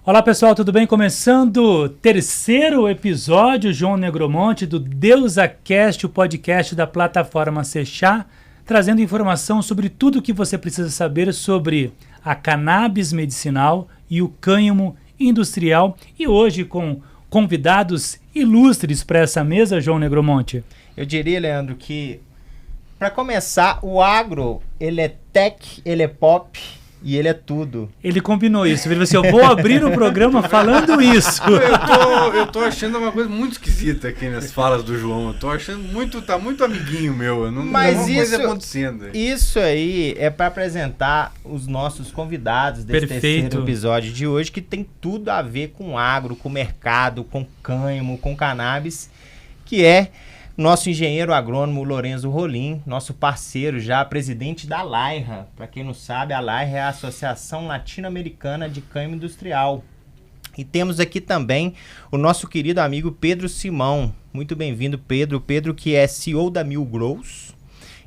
Olá pessoal, tudo bem? Começando o terceiro episódio, João Negromonte, do DeusaCast, o podcast da plataforma Sechá, trazendo informação sobre tudo o que você precisa saber sobre a cannabis medicinal e o cânhamo industrial. E hoje com convidados ilustres para essa mesa, João Negromonte. Eu diria, Leandro, que para começar, o agro, ele é tech, ele é pop e ele é tudo. Ele combinou isso. Ele falou assim, eu vou abrir o programa falando isso. Eu tô achando uma coisa muito esquisita aqui nas falas do João. Eu tô achando muito, tá muito amiguinho meu. Mas alguma isso, coisa acontecendo aí. Isso aí é para apresentar os nossos convidados desse terceiro episódio de hoje, que tem tudo a ver com agro, com mercado, com cânhamo, com cannabis, que é nosso engenheiro agrônomo Lorenzo Rolim, nosso parceiro já, presidente da LAIRA. Para quem não sabe, a LAIRA é a Associação Latino-Americana de Cânhamo Industrial. E temos aqui também o nosso querido amigo Pedro Simão. Muito bem-vindo, Pedro. Pedro, que é CEO da Mil Grows.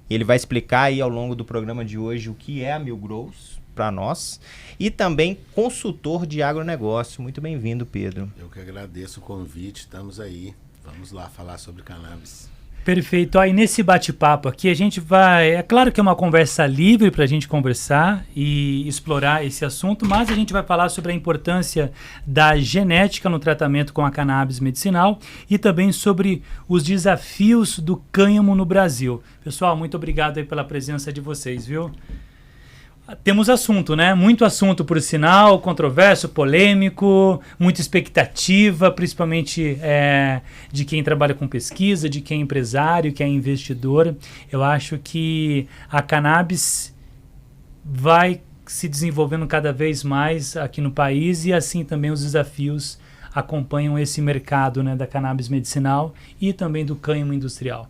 Ele vai explicar aí ao longo do programa de hoje o que é a Mil Grows para nós. E também consultor de agronegócio. Muito bem-vindo, Pedro. Eu que agradeço o convite, estamos aí. Vamos lá falar sobre cannabis. Perfeito. Aí nesse bate-papo aqui a gente vai... É claro que é uma conversa livre para a gente conversar e explorar esse assunto, mas a gente vai falar sobre a importância da genética no tratamento com a cannabis medicinal e também sobre os desafios do cânhamo no Brasil. Pessoal, muito obrigado aí pela presença de vocês, viu? Temos assunto, né? Muito assunto, por sinal, controverso, polêmico, muita expectativa, principalmente de quem trabalha com pesquisa, de quem é empresário, quem é investidor. Eu acho que a cannabis vai se desenvolvendo cada vez mais aqui no país e assim também os desafios acompanham esse mercado, né, da cannabis medicinal e também do cânhamo industrial.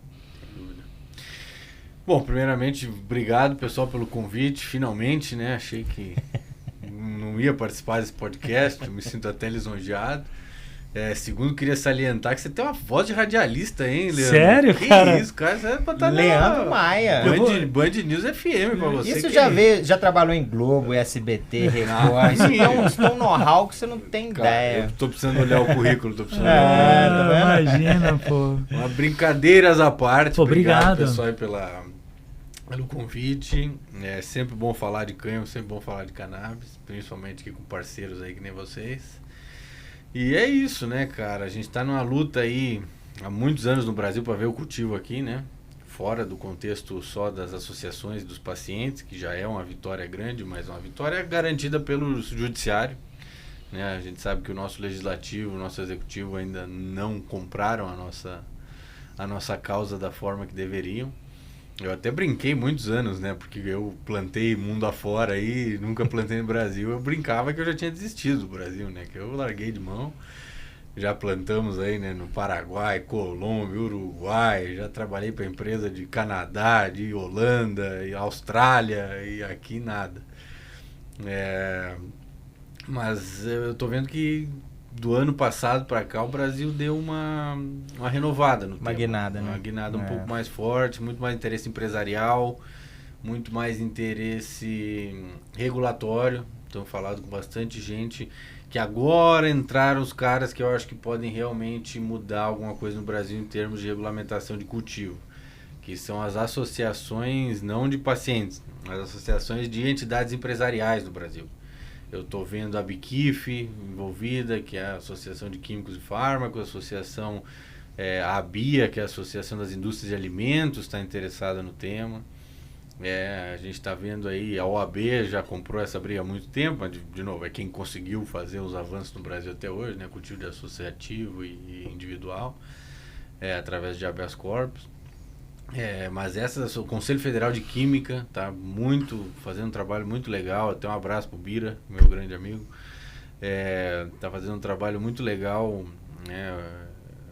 Bom, primeiramente, obrigado, pessoal, pelo convite. Finalmente, né? Achei que não ia participar desse podcast, eu me sinto até lisonjeado. Segundo, queria salientar que você tem uma voz de radialista, hein, Leandro? Sério, que cara? Que isso, cara? Você é pra estar Leandro Maia. Band News FM pra você. Isso já trabalhou em Globo, SBT, Record. Isso tem um know-how que você não tem ideia. Eu tô precisando olhar o currículo, tô precisando olhar. Imagina, pô. Uma brincadeiras à parte. Pô, obrigado. Pessoal, aí pelo convite. É sempre bom falar de cânhamo, sempre bom falar de cannabis, principalmente aqui com parceiros aí que nem vocês. E é isso, né, cara? A gente tá numa luta aí há muitos anos no Brasil para ver o cultivo aqui, né? Fora do contexto só das associações dos pacientes, que já é uma vitória grande, mas uma vitória garantida pelo judiciário, né? A gente sabe que o nosso legislativo, o nosso executivo ainda não compraram a nossa causa da forma que deveriam. Eu até brinquei muitos anos, né? Porque eu plantei mundo afora aí, nunca plantei no Brasil. Eu brincava que eu já tinha desistido do Brasil, né? Que eu larguei de mão. Já plantamos aí, né? No Paraguai, Colômbia, Uruguai. Já trabalhei para empresa de Canadá, de Holanda, e Austrália e aqui nada. Mas eu tô vendo que do ano passado para cá o Brasil deu uma renovada no tema. Guinada, né? Uma guinada um pouco mais forte, muito mais interesse empresarial, muito mais interesse regulatório. Estamos falando com bastante gente que agora entraram os caras que eu acho que podem realmente mudar alguma coisa no Brasil em termos de regulamentação de cultivo, que são as associações não de pacientes, as associações de entidades empresariais do Brasil. Eu estou vendo a BQIF envolvida, que é a Associação de Químicos e Fármacos, a Associação, a ABIA, que é a Associação das Indústrias de Alimentos, está interessada no tema. A gente está vendo aí, a OAB já comprou essa briga há muito tempo, mas, de novo, é quem conseguiu fazer os avanços no Brasil até hoje, né? Cultivo de associativo e individual, através de habeas corpus. Mas o Conselho Federal de Química está fazendo um trabalho muito legal. Até um abraço pro Bira, meu grande amigo. Está fazendo um trabalho muito legal, né?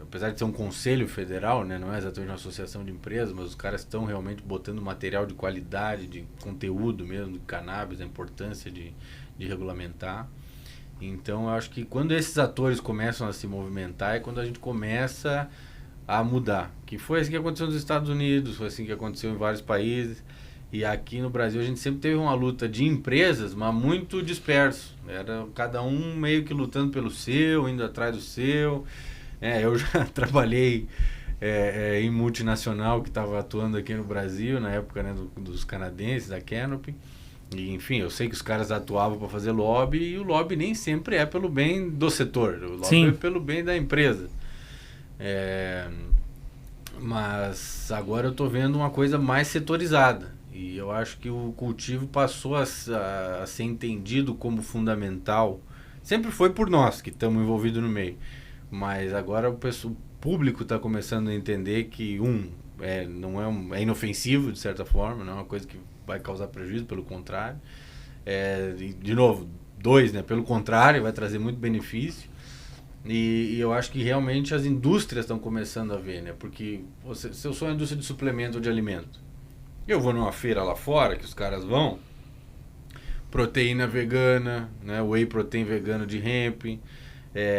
Apesar de ser um conselho federal, né? Não é exatamente uma associação de empresas, mas os caras estão realmente botando material de qualidade, de conteúdo mesmo, de cannabis, a importância de regulamentar. Então, eu acho que quando esses atores começam a se movimentar é quando a gente começa a mudar, que foi assim que aconteceu nos Estados Unidos, foi assim que aconteceu em vários países, E aqui no Brasil a gente sempre teve uma luta de empresas, mas muito disperso. Era cada um meio que lutando pelo seu, indo atrás do seu. Eu já trabalhei em multinacional que estava atuando aqui no Brasil, na época, né, dos canadenses, da Canopy. E, enfim, eu sei que os caras atuavam para fazer lobby, e o lobby nem sempre é pelo bem do setor. O lobby Sim. é pelo bem da empresa. Mas agora eu estou vendo uma coisa mais setorizada. E eu acho que o cultivo passou a ser entendido como fundamental. Sempre foi por nós que estamos envolvidos no meio. Mas agora o público está começando a entender que, não é inofensivo, de certa forma, não é uma coisa que vai causar prejuízo, pelo contrário. De novo, 2, né, pelo contrário, vai trazer muito benefício. E eu acho que realmente as indústrias estão começando a ver, né? Porque se eu sou uma indústria de suplemento ou de alimento, eu vou numa feira lá fora, que os caras vão, proteína vegana, né, whey protein vegano de hemp,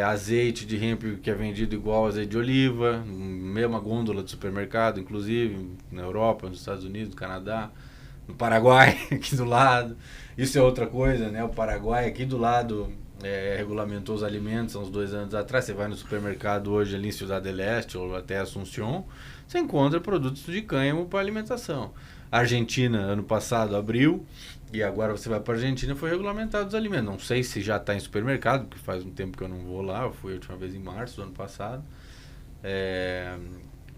azeite de hemp que é vendido igual azeite de oliva, mesma gôndola do supermercado, inclusive, na Europa, nos Estados Unidos, no Canadá, no Paraguai, aqui do lado. Isso é outra coisa, né? O Paraguai aqui do lado regulamentou os alimentos há uns 2 anos atrás. Você vai no supermercado hoje ali em Ciudad del Este ou até Assunción, você encontra produtos de cânhamo para alimentação. A Argentina, ano passado, abriu, e agora você vai para a Argentina, foi regulamentado os alimentos. Não sei se já está em supermercado, porque faz um tempo que eu não vou lá, eu fui a última vez em março do ano passado.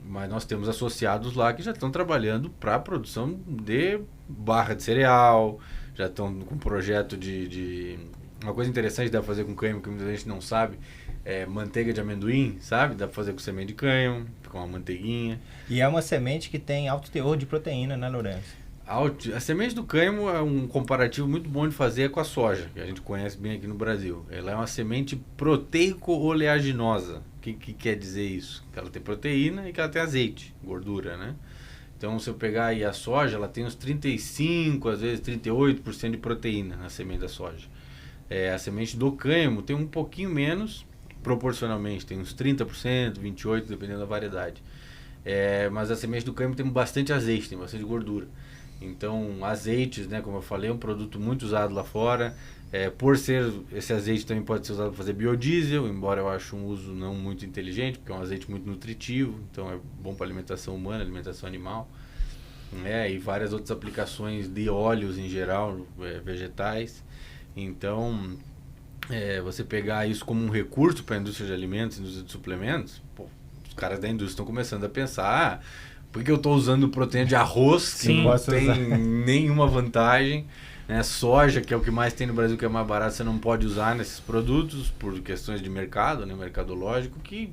Mas nós temos associados lá que já estão trabalhando para a produção de barra de cereal, já estão com projeto de... Uma coisa interessante que dá para fazer com cânhamo, que muita gente não sabe, manteiga de amendoim, sabe? Dá para fazer com semente de cânhamo, com uma manteiguinha. E é uma semente que tem alto teor de proteína, né, Lourenço? A semente do cânhamo é um comparativo muito bom de fazer com a soja, que a gente conhece bem aqui no Brasil. Ela é uma semente proteico-oleaginosa. O que quer dizer isso? Que ela tem proteína e que ela tem azeite, gordura, né? Então, se eu pegar aí a soja, ela tem uns 35%, às vezes 38% de proteína na semente da soja. A semente do cânhamo tem um pouquinho menos, proporcionalmente, tem uns 30%, 28%, dependendo da variedade. Mas a semente do cânhamo tem bastante azeite, tem bastante gordura. Então, azeites, né, como eu falei, é um produto muito usado lá fora. Por ser, esse azeite também pode ser usado para fazer biodiesel, embora eu ache um uso não muito inteligente, porque é um azeite muito nutritivo, então é bom para alimentação humana, alimentação animal. E várias outras aplicações de óleos em geral, vegetais. Então, você pegar isso como um recurso para a indústria de alimentos, indústria de suplementos, os caras da indústria estão começando a pensar, por que eu estou usando proteína de arroz, que não tem nenhuma vantagem, né? Soja, que é o que mais tem no Brasil, que é mais barato, você não pode usar nesses produtos por questões de mercado, né, mercadológico, que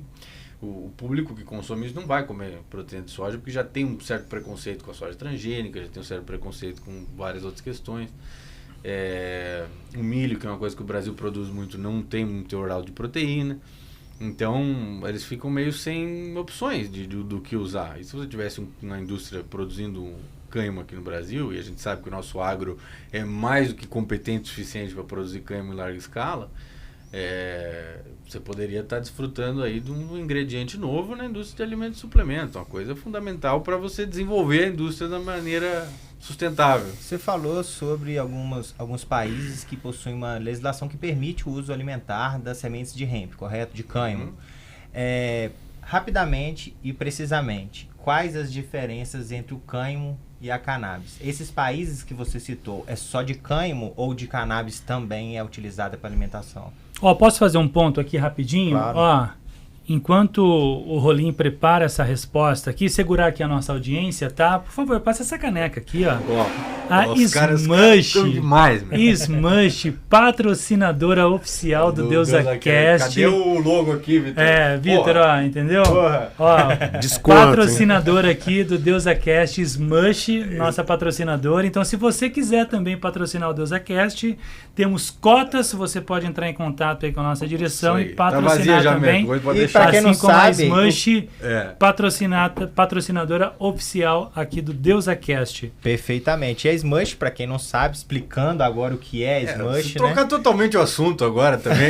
o público que consome isso não vai comer proteína de soja, porque já tem um certo preconceito com a soja transgênica, já tem um certo preconceito com várias outras questões. O milho, que é uma coisa que o Brasil produz muito, não tem um teor alto de proteína. Então, eles ficam meio sem opções do que usar. E se você tivesse uma indústria produzindo cânhamo aqui no Brasil, e a gente sabe que o nosso agro é mais do que competente o suficiente para produzir cânhamo em larga escala, você poderia estar desfrutando aí de um ingrediente novo na indústria de alimentos e suplementos, uma coisa fundamental para você desenvolver a indústria da maneira sustentável. Você falou sobre alguns países que possuem uma legislação que permite o uso alimentar das sementes de hemp, correto? De cânhamo. Rapidamente e precisamente, quais as diferenças entre o cânhamo e a cannabis? Esses países que você citou, é só de cânhamo ou de cannabis também é utilizada para alimentação? Posso fazer um ponto aqui rapidinho? Claro. Enquanto o Rolim prepara essa resposta aqui, segurar aqui a nossa audiência, tá? Por favor, passa essa caneca aqui, ó. A Smush, Smush, patrocinadora oficial do DeusaCast. Cadê o logo aqui, Vitor? Vitor, entendeu? Desconto, patrocinadora aqui do DeusaCast, Smush, nossa patrocinadora. Então, se você quiser também patrocinar o DeusaCast, temos cotas, você pode entrar em contato aí com a nossa direção e patrocinar também. Para quem não sabe, a Smush, patrocinadora oficial aqui do DeusaCast. Perfeitamente. E a Smush, para quem não sabe, explicando agora o que é a Smush, né? Trocar totalmente o assunto agora também.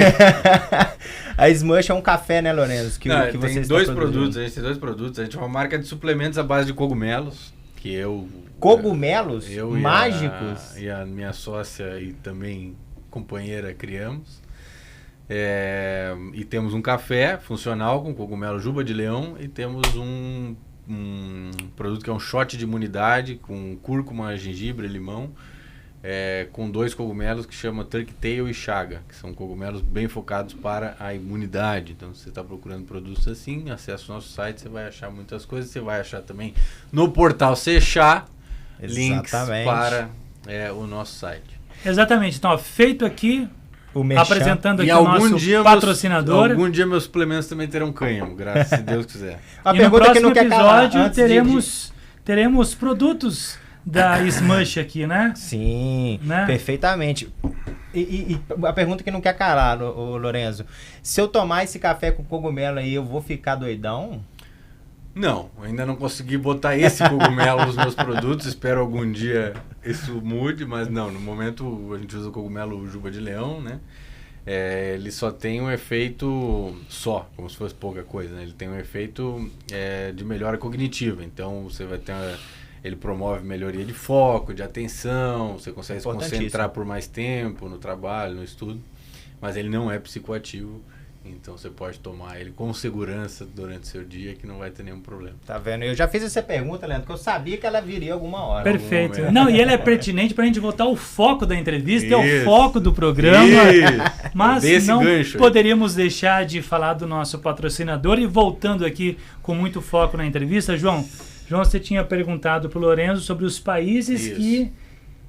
A Smush é um café, né, Lourenço? Que tem dois produtos, a gente tem dois produtos. A gente é uma marca de suplementos à base de cogumelos, que eu cogumelos mágicos. E a minha sócia e também companheira criamos. E temos um café funcional com cogumelo juba de leão e temos um produto que é um shot de imunidade com cúrcuma, gengibre e limão, com 2 cogumelos que chama Turkey Tail e Chaga, que são cogumelos bem focados para a imunidade. Então, se você está procurando produtos assim, acesse o nosso site, você vai achar muitas coisas. Você vai achar também no portal Sechá links para o nosso site. Exatamente. Então, feito aqui, apresentando aqui o nosso patrocinador. Algum dia meus suplementos também terão cânhamo, graças se Deus quiser. E no próximo episódio teremos produtos da Smush aqui, né? Sim, né? Perfeitamente. E a pergunta que não quer calar, ô Lorenzo, se eu tomar esse café com cogumelo aí, eu vou ficar doidão? Não, ainda não consegui botar esse cogumelo nos meus produtos, espero algum dia isso mude, mas não, no momento a gente usa o cogumelo juba de leão, né? Ele só tem um efeito como se fosse pouca coisa, né? Ele tem um efeito de melhora cognitiva, então você vai ter... Ele promove melhoria de foco, de atenção, você consegue se concentrar por mais tempo no trabalho, no estudo, mas ele não é psicoativo, então você pode tomar ele com segurança durante o seu dia que não vai ter nenhum problema. Tá vendo? Eu já fiz essa pergunta, Leandro, porque eu sabia que ela viria alguma hora. Perfeito. Não, e ele é pertinente pra gente voltar ao foco da entrevista, o foco do programa, mas não poderíamos deixar de falar do nosso patrocinador e voltando aqui com muito foco na entrevista, João, você tinha perguntado para o Lorenzo sobre os países que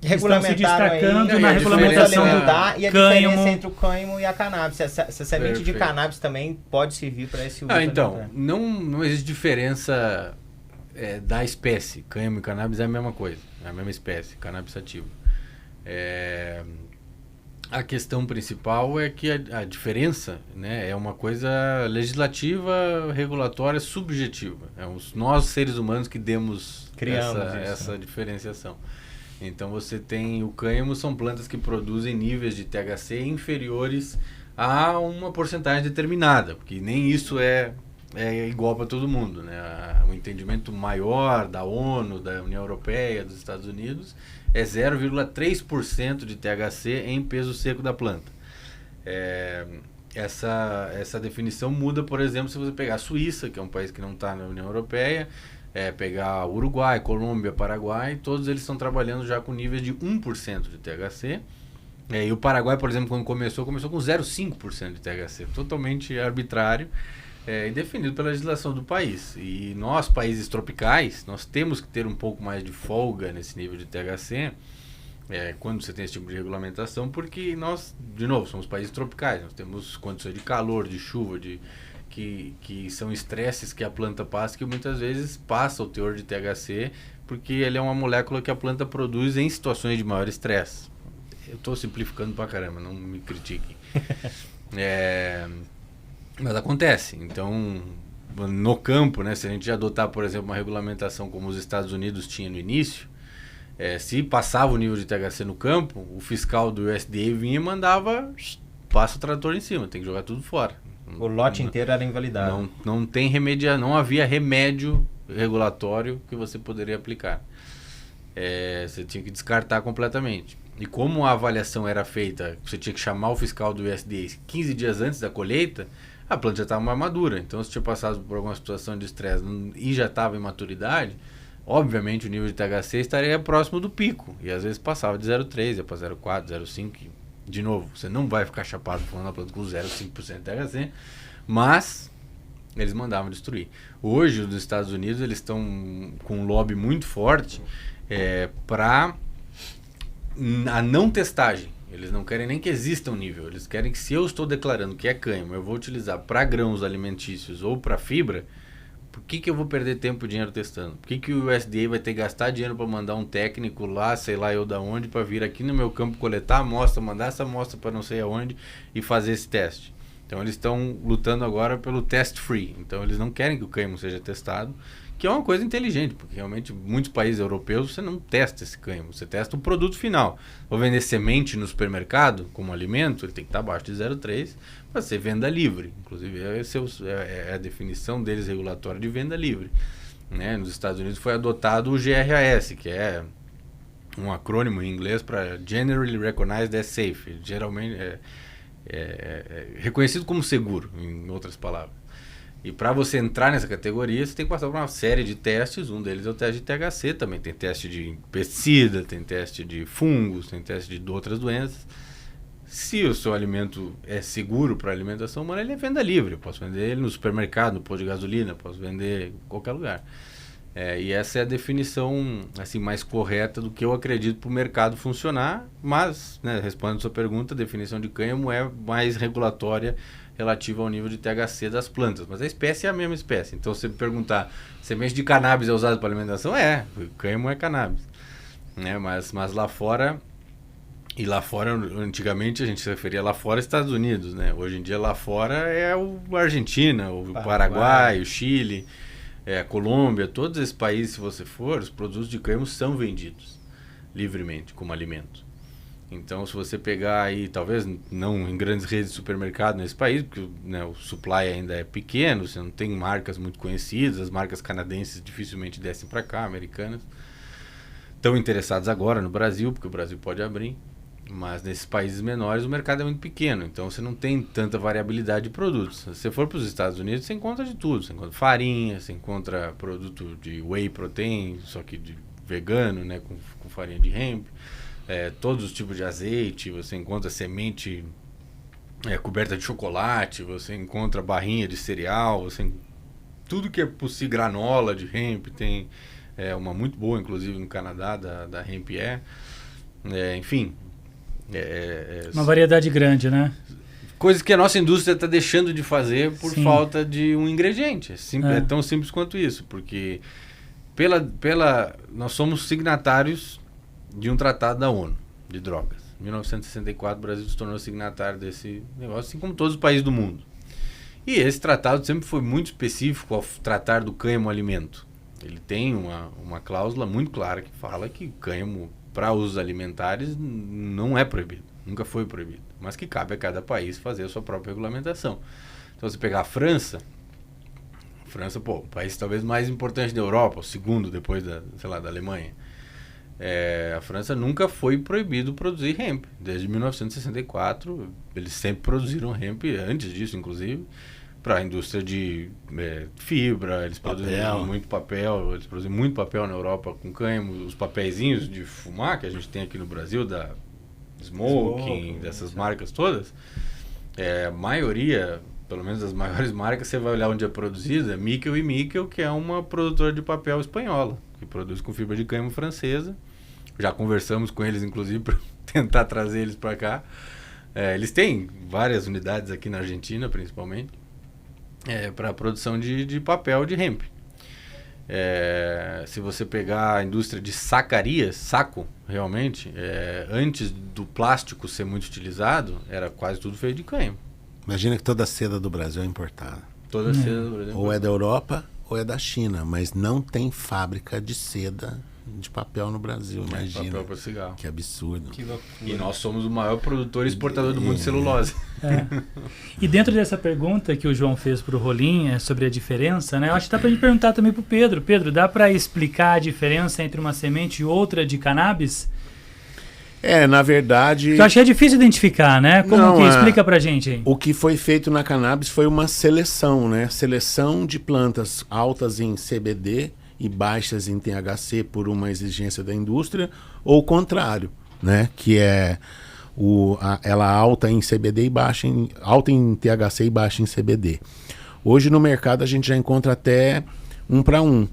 estão se destacando na regulamentação do cânhamo. E a diferença entre o cânhamo e a cannabis. Essa semente de cannabis também pode servir para esse uso. Então, não existe diferença da espécie. Cânhamo e cannabis é a mesma coisa, é a mesma espécie, cannabis sativa. A questão principal é que a diferença, né, é uma coisa legislativa, regulatória, subjetiva. Nós, seres humanos, que criamos essa diferenciação. Então você tem o cânhamo, são plantas que produzem níveis de THC inferiores a uma porcentagem determinada, porque nem isso é igual para todo mundo, né? O entendimento maior da ONU, da União Europeia, dos Estados Unidos é 0,3% de THC em peso seco da planta. Essa definição muda, por exemplo, se você pegar a Suíça, que é um país que não está na União Europeia, pegar Uruguai, Colômbia, Paraguai, todos eles estão trabalhando já com níveis de 1% de THC. E o Paraguai, por exemplo, quando começou com 0,5% de THC, totalmente arbitrário. E definido pela legislação do país. E nós, países tropicais, nós temos que ter um pouco mais de folga nesse nível de THC quando você tem esse tipo de regulamentação, porque nós, de novo, somos países tropicais, nós temos condições de calor, de chuva, que são estresses que a planta passa, que muitas vezes passa o teor de THC, porque ele é uma molécula que a planta produz em situações de maior estresse. Eu estou simplificando pra caramba, não me critiquem. Mas acontece. Então, no campo, né, se a gente adotar, por exemplo, uma regulamentação como os Estados Unidos tinha no início, se passava o nível de THC no campo, o fiscal do USDA vinha e mandava, passa o trator em cima, tem que jogar tudo fora. O lote inteiro era invalidado. Não havia remédio regulatório que você poderia aplicar. Você tinha que descartar completamente. E como a avaliação era feita, você tinha que chamar o fiscal do USDA 15 dias antes da colheita, a planta já estava mais madura. Então, se tinha passado por alguma situação de estresse e já estava em maturidade, obviamente o nível de THC estaria próximo do pico. E às vezes passava de 0,3, ia para 0,4, 0,5. De novo, você não vai ficar chapado falando na planta com 0,5% de THC, mas eles mandavam destruir. Hoje, os Estados Unidos, eles estão com um lobby muito forte para a não testagem. Eles não querem nem que exista um nível. Eles querem que, se eu estou declarando que é cânhamo, eu vou utilizar para grãos alimentícios ou para fibra, por que eu vou perder tempo e dinheiro testando? Por que o USDA vai ter que gastar dinheiro para mandar um técnico lá, sei lá eu da onde, para vir aqui no meu campo coletar a amostra, mandar essa amostra para não sei aonde e fazer esse teste? Então eles estão lutando agora pelo test free. Então eles não querem que o cânhamo seja testado, que é uma coisa inteligente, porque realmente muitos países europeus você não testa esse cânhamo, você testa o produto final. Vou vender semente no supermercado como alimento, ele tem que estar abaixo de 0,3 para ser venda livre. Inclusive essa é a definição deles regulatória de venda livre. né? Nos Estados Unidos foi adotado o GRAS, que é um acrônimo em inglês para Generally Recognized as Safe, geralmente reconhecido como seguro, em outras palavras. E para você entrar nessa categoria, você tem que passar por uma série de testes. Um deles é o teste de THC, também tem teste de pesticida, tem teste de fungos, tem teste de outras doenças. Se o seu alimento é seguro para alimentação humana, ele é venda livre. Eu posso vender ele no supermercado, no posto de gasolina, posso vender em qualquer lugar. E essa é a definição assim, mais correta do que eu acredito para o mercado funcionar, mas, né, respondendo a sua pergunta, a definição de cânhamo é mais regulatória relativa ao nível de THC das plantas, mas a espécie é a mesma espécie. Então, se você me perguntar, semente de cannabis é usado para alimentação? O cânhamo é cannabis, né? Mas lá fora, e lá fora, antigamente a gente se referia lá fora Estados Unidos, né? Hoje em dia lá fora é a Argentina, o Paraguai, o Chile, a Colômbia, todos esses países, se você for, os produtos de cânhamo são vendidos livremente como alimento. Então, se você pegar aí, talvez não em grandes redes de supermercado nesse país, porque, né, o supply ainda é pequeno, você não tem marcas muito conhecidas, as marcas canadenses dificilmente descem para cá, americanas. Estão interessados agora no Brasil, porque o Brasil pode abrir, mas nesses países menores o mercado é muito pequeno, então você não tem tanta variabilidade de produtos. Se você for para os Estados Unidos, você encontra de tudo, você encontra farinha, você encontra produto de whey protein, só que de vegano, né, com farinha de hemp. Todos os tipos de azeite, você encontra semente coberta de chocolate, você encontra barrinha de cereal, tudo que é possível, granola de hemp, tem uma muito boa, inclusive, no Canadá, da Hemp enfim. Uma variedade grande, né? Coisas que a nossa indústria está deixando de fazer por falta de um ingrediente. É tão simples quanto isso, porque nós somos signatários de um tratado da ONU de drogas. Em 1964, o Brasil se tornou signatário desse negócio, assim como todos os países do mundo. E esse tratado sempre foi muito específico ao tratar do cânhamo alimento. Ele tem uma cláusula muito clara que fala que cânhamo para usos alimentares não é proibido, nunca foi proibido, mas que cabe a cada país fazer a sua própria regulamentação. Então, se você pegar a França, o país talvez mais importante da Europa, o segundo depois da Alemanha, a França nunca foi proibido produzir hemp. Desde 1964, eles sempre produziram hemp, antes disso, inclusive, para a indústria de fibra. Eles produziram muito papel. Eles produzem muito papel na Europa com cânhamo. Os papeizinhos de fumar que a gente tem aqui no Brasil, da Smoking, dessas marcas todas, a maioria, pelo menos as maiores marcas, você vai olhar onde é produzida, Mikkel e Mikkel, que é uma produtora de papel espanhola, que produz com fibra de cânhamo francesa. Já conversamos com eles, inclusive, para tentar trazer eles para cá. Eles têm várias unidades aqui na Argentina, principalmente, para a produção de papel de hemp. Se você pegar a indústria de sacarias, saco, realmente, antes do plástico ser muito utilizado, era quase tudo feito de cânhamo. Imagina que toda a seda do Brasil é importada. Toda a seda do Brasil. Ou é da Europa ou é da China, mas não tem fábrica de seda de papel no Brasil, imagina. Papel para cigarro. Que absurdo. Que e nós somos o maior produtor e exportador do mundo de celulose. E dentro dessa pergunta que o João fez para o Rolim sobre a diferença, né? Eu acho que dá para a gente perguntar também para o Pedro. Pedro, dá para explicar a diferença entre uma semente e outra de cannabis? Na verdade... Eu achei difícil identificar, né? Como que explica pra gente aí? O que foi feito na cannabis foi uma seleção, né? Seleção de plantas altas em CBD e baixas em THC por uma exigência da indústria, ou o contrário, né? Que é ela alta em CBD e alta em THC e baixa em CBD. Hoje no mercado a gente já encontra até 1 para 1.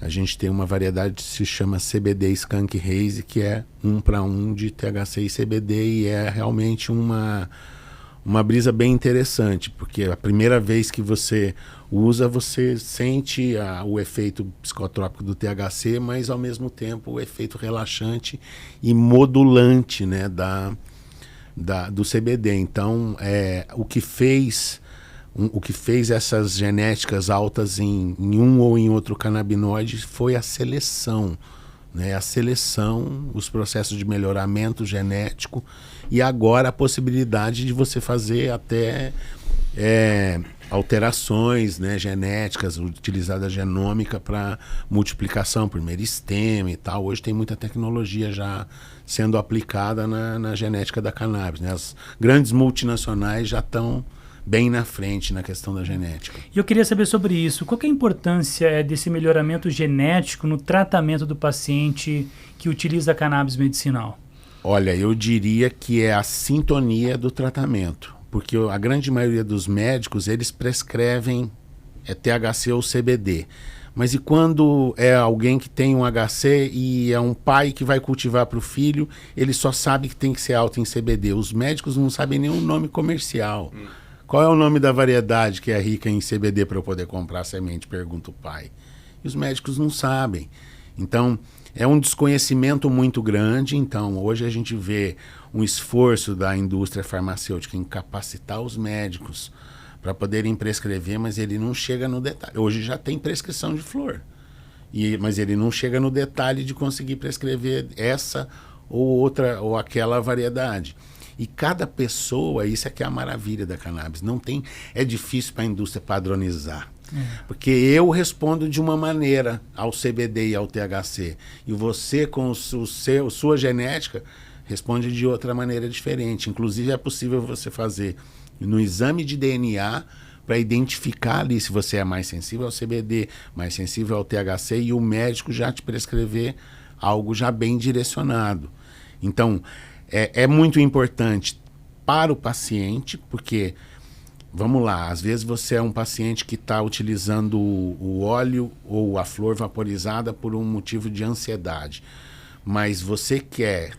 A gente tem uma variedade que se chama CBD Skunk Haze, que é 1 para 1 de THC e CBD, e é realmente uma brisa bem interessante, porque a primeira vez que você usa, você sente o efeito psicotrópico do THC, mas ao mesmo tempo o efeito relaxante e modulante, né, do CBD. Então, o que fez essas genéticas altas em um ou em outro canabinoide foi a seleção, né? A seleção, os processos de melhoramento genético, e agora a possibilidade de você fazer até alterações, né, genéticas, utilizada a genômica para multiplicação por meristema e tal. Hoje tem muita tecnologia já sendo aplicada na genética da cannabis, né? As grandes multinacionais já estão bem na frente na questão da genética. E eu queria saber sobre isso. Qual que é a importância desse melhoramento genético no tratamento do paciente que utiliza a cannabis medicinal? Olha, eu diria que é a sintonia do tratamento, porque a grande maioria dos médicos, eles prescrevem THC ou CBD. Mas e quando é alguém que tem um HC e é um pai que vai cultivar para o filho, ele só sabe que tem que ser alto em CBD. Os médicos não sabem nem o nome comercial. Qual é o nome da variedade que é rica em CBD para eu poder comprar semente? Pergunta o pai. E os médicos não sabem. Então, é um desconhecimento muito grande. Então, hoje a gente vê um esforço da indústria farmacêutica em capacitar os médicos para poderem prescrever, mas ele não chega no detalhe. Hoje já tem prescrição de flor, mas ele não chega no detalhe de conseguir prescrever essa ou outra ou aquela variedade. E cada pessoa, isso é que é a maravilha da cannabis. Não tem, é difícil para a indústria padronizar. Porque eu respondo de uma maneira ao CBD e ao THC. E você, com sua genética, responde de outra maneira diferente. Inclusive, é possível você fazer no exame de DNA para identificar ali se você é mais sensível ao CBD, mais sensível ao THC, e o médico já te prescrever algo já bem direcionado. Então, é muito importante para o paciente, porque, vamos lá, às vezes você é um paciente que está utilizando o óleo ou a flor vaporizada por um motivo de ansiedade, mas você quer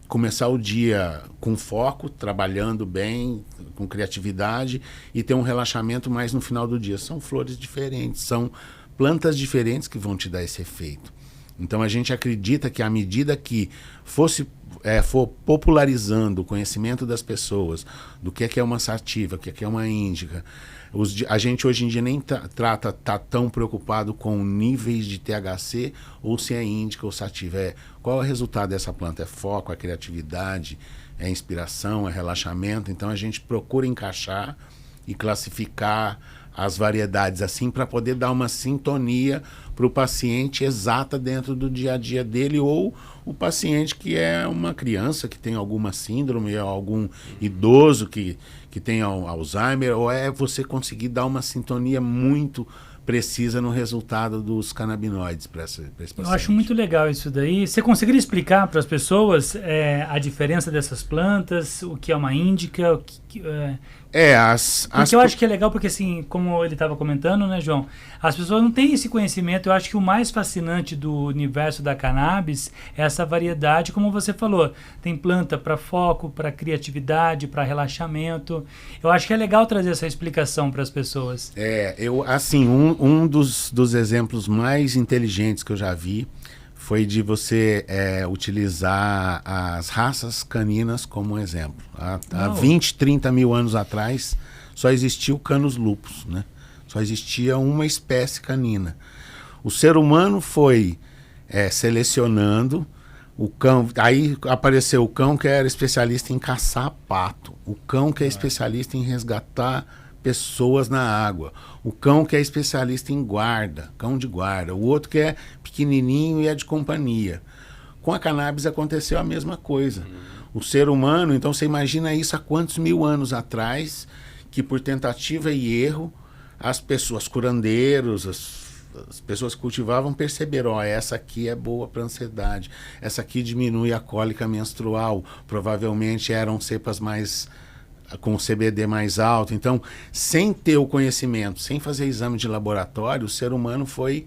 começar o dia com foco, trabalhando bem, com criatividade, e ter um relaxamento mais no final do dia. São flores diferentes, são plantas diferentes que vão te dar esse efeito. Então a gente acredita que à medida que for popularizando o conhecimento das pessoas do que é uma sativa, o que é uma índica, a gente hoje em dia nem tá tão preocupado com níveis de THC ou se é índica ou sativa. Qual é o resultado dessa planta? É foco, é criatividade, é inspiração, é relaxamento. Então a gente procura encaixar e classificar as variedades assim para poder dar uma sintonia para o paciente exata dentro do dia a dia dele, ou o paciente que é uma criança que tem alguma síndrome, ou algum idoso que tem Alzheimer, ou você conseguir dar uma sintonia muito precisa no resultado dos canabinoides para esse paciente. Eu acho muito legal isso daí. Você conseguiria explicar para as pessoas a diferença dessas plantas, o que é uma índica, porque eu acho que é legal, porque assim, como ele estava comentando, né, João, as pessoas não têm esse conhecimento. Eu acho que o mais fascinante do universo da cannabis é essa variedade, como você falou, tem planta para foco, para criatividade, para relaxamento. Eu acho que é legal trazer essa explicação para as pessoas. Um dos exemplos mais inteligentes que eu já vi foi de você utilizar as raças caninas como exemplo. Há 20, 30 mil anos atrás, só existia o Canis lupus, né? Só existia uma espécie canina. O ser humano foi selecionando o cão. Aí apareceu o cão que era especialista em caçar pato, o cão que é especialista em resgatar pessoas na água, o cão que é especialista em guarda, cão de guarda, o outro que é pequenininho e é de companhia. Com a cannabis aconteceu a mesma coisa. O ser humano, então você imagina isso há quantos mil anos atrás, que por tentativa e erro, as pessoas, curandeiros, as pessoas que cultivavam perceberam, essa aqui é boa para ansiedade, essa aqui diminui a cólica menstrual, provavelmente eram cepas com CBD mais alto. Então, sem ter o conhecimento, sem fazer exame de laboratório, o ser humano foi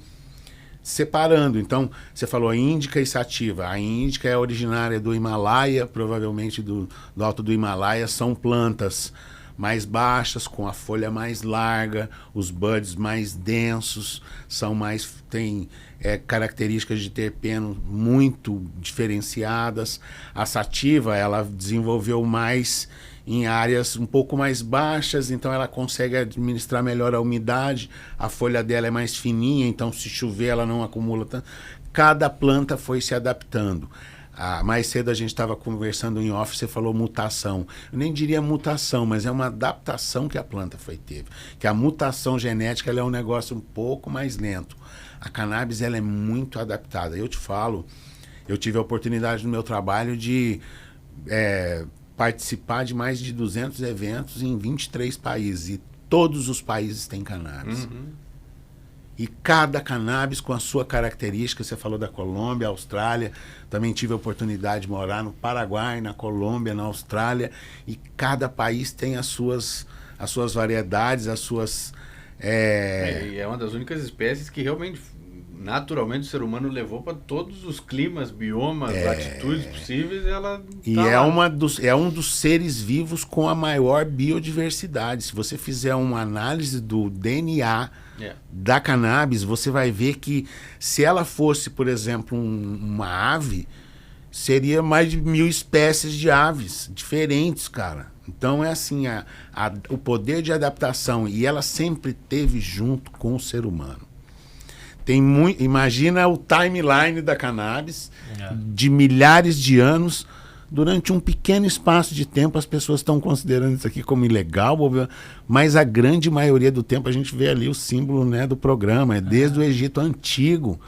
separando. Então, você falou índica e sativa. A índica é originária do Himalaia, provavelmente do alto do Himalaia. São plantas mais baixas, com a folha mais larga, os buds mais densos, têm características de terpeno muito diferenciadas. A sativa, ela desenvolveu mais em áreas um pouco mais baixas, então ela consegue administrar melhor a umidade, a folha dela é mais fininha, então se chover ela não acumula tanto. Cada planta foi se adaptando. Mais cedo a gente estava conversando em off, você falou mutação. Eu nem diria mutação, mas é uma adaptação que a planta teve. Que a mutação genética ela é um negócio um pouco mais lento. A cannabis ela é muito adaptada. Eu te falo, eu tive a oportunidade no meu trabalho de participar de mais de 200 eventos em 23 países. E todos os países têm cannabis. E cada cannabis com a sua característica. Você falou da Colômbia, Austrália. Também tive a oportunidade de morar no Paraguai, na Colômbia, na Austrália. E cada país tem as suas variedades, as suas... E é uma das únicas espécies que realmente, naturalmente, o ser humano levou para todos os climas, biomas, latitudes possíveis. É um dos seres vivos com a maior biodiversidade. Se você fizer uma análise do DNA da cannabis, você vai ver que se ela fosse, por exemplo, uma ave, seria mais de 1000 espécies de aves diferentes, cara. Então é assim, o poder de adaptação, e ela sempre teve junto com o ser humano. Imagina o timeline da cannabis, de milhares de anos. Durante um pequeno espaço de tempo, as pessoas estão considerando isso aqui como ilegal, mas a grande maioria do tempo a gente vê ali o símbolo, né, do programa. É desde o Egito Antigo,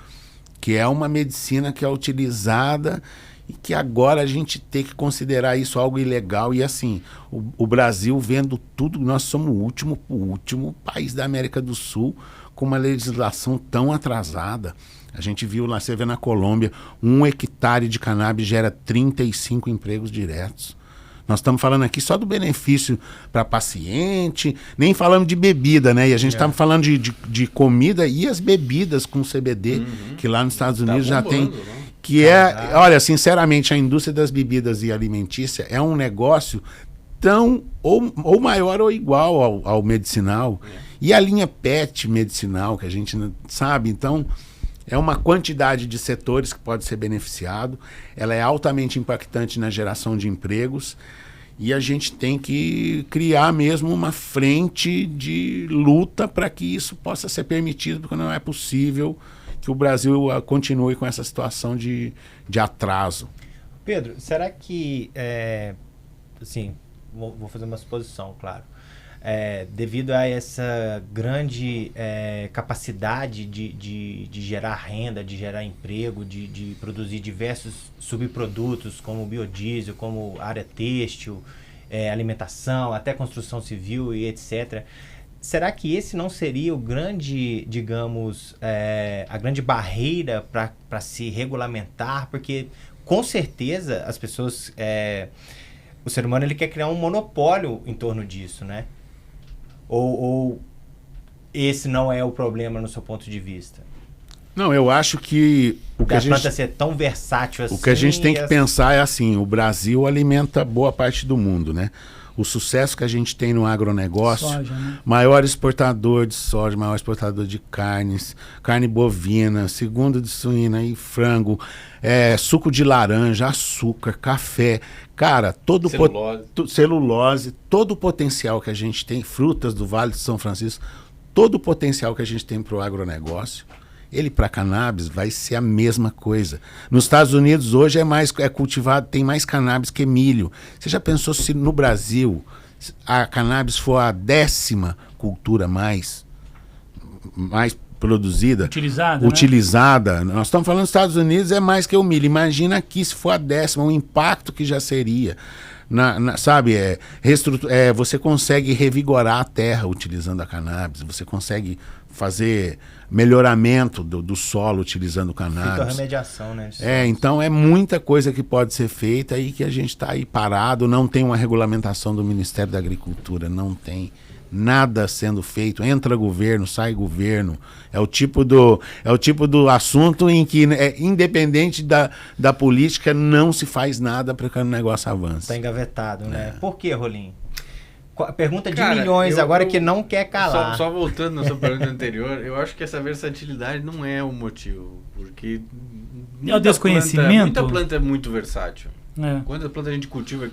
que é uma medicina que é utilizada e que agora a gente tem que considerar isso algo ilegal. E assim, o Brasil vendo tudo, nós somos o último país da América do Sul com uma legislação tão atrasada. A gente viu lá, você vê na Colômbia, 1 hectare de cannabis gera 35 empregos diretos. Nós estamos falando aqui só do benefício para paciente, nem falamos de bebida, né? E a gente estava falando de comida e as bebidas com CBD, que lá nos Estados Unidos já tem. Né? Que olha, sinceramente, a indústria das bebidas e alimentícia é um negócio tão, ou maior ou igual ao medicinal. E a linha PET medicinal, que a gente sabe, então... É uma quantidade de setores que pode ser beneficiado. Ela é altamente impactante na geração de empregos. E a gente tem que criar mesmo uma frente de luta para que isso possa ser permitido, porque não é possível que o Brasil continue com essa situação de atraso. Pedro, será que... assim, vou fazer uma suposição, claro. Devido a essa grande capacidade de gerar renda, de gerar emprego, de produzir diversos subprodutos como biodiesel, como área têxtil, alimentação, até construção civil e etc. Será que esse não seria o grande, digamos, a grande barreira para se regulamentar? Porque com certeza as pessoas, o ser humano ele quer criar um monopólio em torno disso, né? Ou esse não é o problema no seu ponto de vista? Não, eu acho que... a planta ser tão versátil assim... O que a gente tem que pensar é assim, o Brasil alimenta boa parte do mundo, né? O sucesso que a gente tem no agronegócio, soja, né? Maior exportador de soja, maior exportador de carnes, carne bovina, segundo de suína e frango, suco de laranja, açúcar, café, cara, celulose, todo o potencial que a gente tem, frutas do Vale de São Francisco, todo o potencial que a gente tem para o agronegócio, ele para cannabis vai ser a mesma coisa. Nos Estados Unidos hoje é cultivado, tem mais cannabis que milho. Você já pensou se no Brasil a cannabis for a 10ª cultura mais produzida? Utilizada. Né? Nós estamos falando dos Estados Unidos, é mais que o milho. Imagina aqui se for a 10ª, o impacto que já seria. Sabe, você consegue revigorar a terra utilizando a cannabis, você consegue fazer melhoramento do solo utilizando cannabis. Fitorremediação, né? Então é muita coisa que pode ser feita e que a gente está aí parado, não tem uma regulamentação do Ministério da Agricultura, não tem nada sendo feito, entra governo, sai governo, é o tipo do assunto em que, independente da política, não se faz nada para que o negócio avance. Está engavetado, né? Por que, Rolim? Pergunta de milhões agora que não quer calar. Só voltando na sua pergunta anterior, eu acho que essa versatilidade não é o motivo, porque é o desconhecimento. Muita planta é muito versátil. Quando a planta a gente cultiva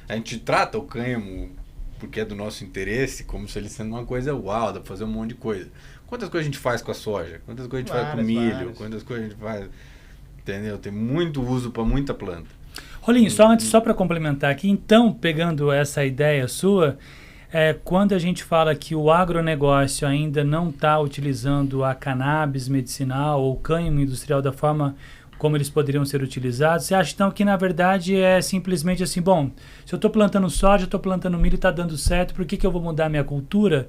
a gente trata o cânhamo porque é do nosso interesse, como se ele sendo uma coisa uau, dá pra fazer um monte de coisa. Quantas coisas a gente faz com a soja? Quantas coisas a gente faz com o milho? Quantas coisas a gente faz... Entendeu? Tem muito uso para muita planta. Rolinho, só para complementar aqui, então, pegando essa ideia sua, quando a gente fala que o agronegócio ainda não está utilizando a cannabis medicinal ou cânhamo industrial da forma como eles poderiam ser utilizados, você acha então que na verdade é simplesmente assim, bom, se eu estou plantando soja, estou plantando milho e está dando certo, por que eu vou mudar minha cultura?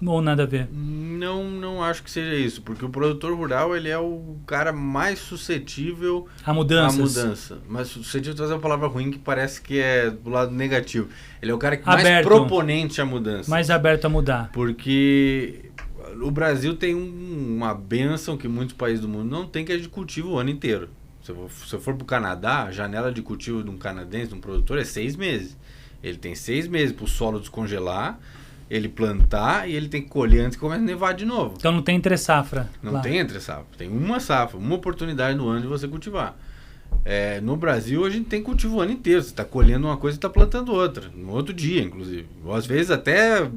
Ou nada a ver? Não acho que seja isso, porque o produtor rural ele é o cara mais suscetível à mudança. Mas suscetível trazer uma palavra ruim que parece que é do lado negativo. Ele é o cara que mais proponente à mudança. Mais aberto a mudar. Porque o Brasil tem uma bênção que muitos países do mundo não tem, que é de cultivo o ano inteiro. Se eu for para o Canadá, a janela de cultivo de um canadense, de um produtor, é 6 meses. Ele tem 6 meses para o solo descongelar, ele plantar e ele tem que colher antes que comece a nevar de novo. Então não tem entre safra. Não tem entre safra. Tem uma safra, uma oportunidade no ano de você cultivar. No Brasil a gente tem cultivo o ano inteiro. Você está colhendo uma coisa e está plantando outra. No outro dia, inclusive. Às vezes até,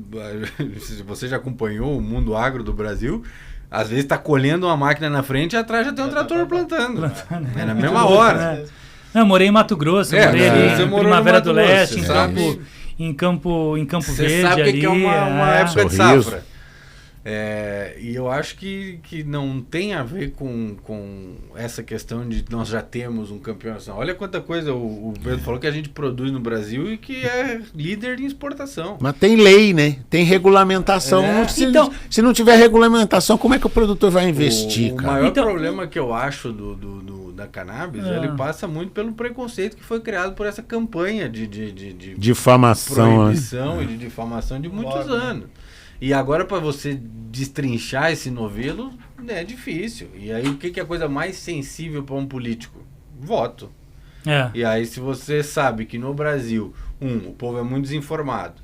se você já acompanhou o mundo agro do Brasil, às vezes está colhendo uma máquina na frente e atrás já tem um trator plantando. É na mesma hora. Eu morei em Mato Grosso, morei ali em Primavera do Leste, em Campo Verde. Você sabe ali, que é uma época de safra. E eu acho que não tem a ver com essa questão de nós já temos um campeão nacional. Olha quanta coisa o Pedro falou que a gente produz no Brasil e que é líder em exportação. Mas tem lei, né? Tem regulamentação. Se não tiver regulamentação, como é que o produtor vai investir, cara? O maior problema que eu acho da cannabis, ele passa muito pelo preconceito que foi criado por essa campanha de difamação, proibição e de difamação de muitos anos. E agora, para você destrinchar esse novelo, é difícil. E aí, o que é a coisa mais sensível para um político? Voto. E aí, se você sabe que no Brasil, o povo é muito desinformado,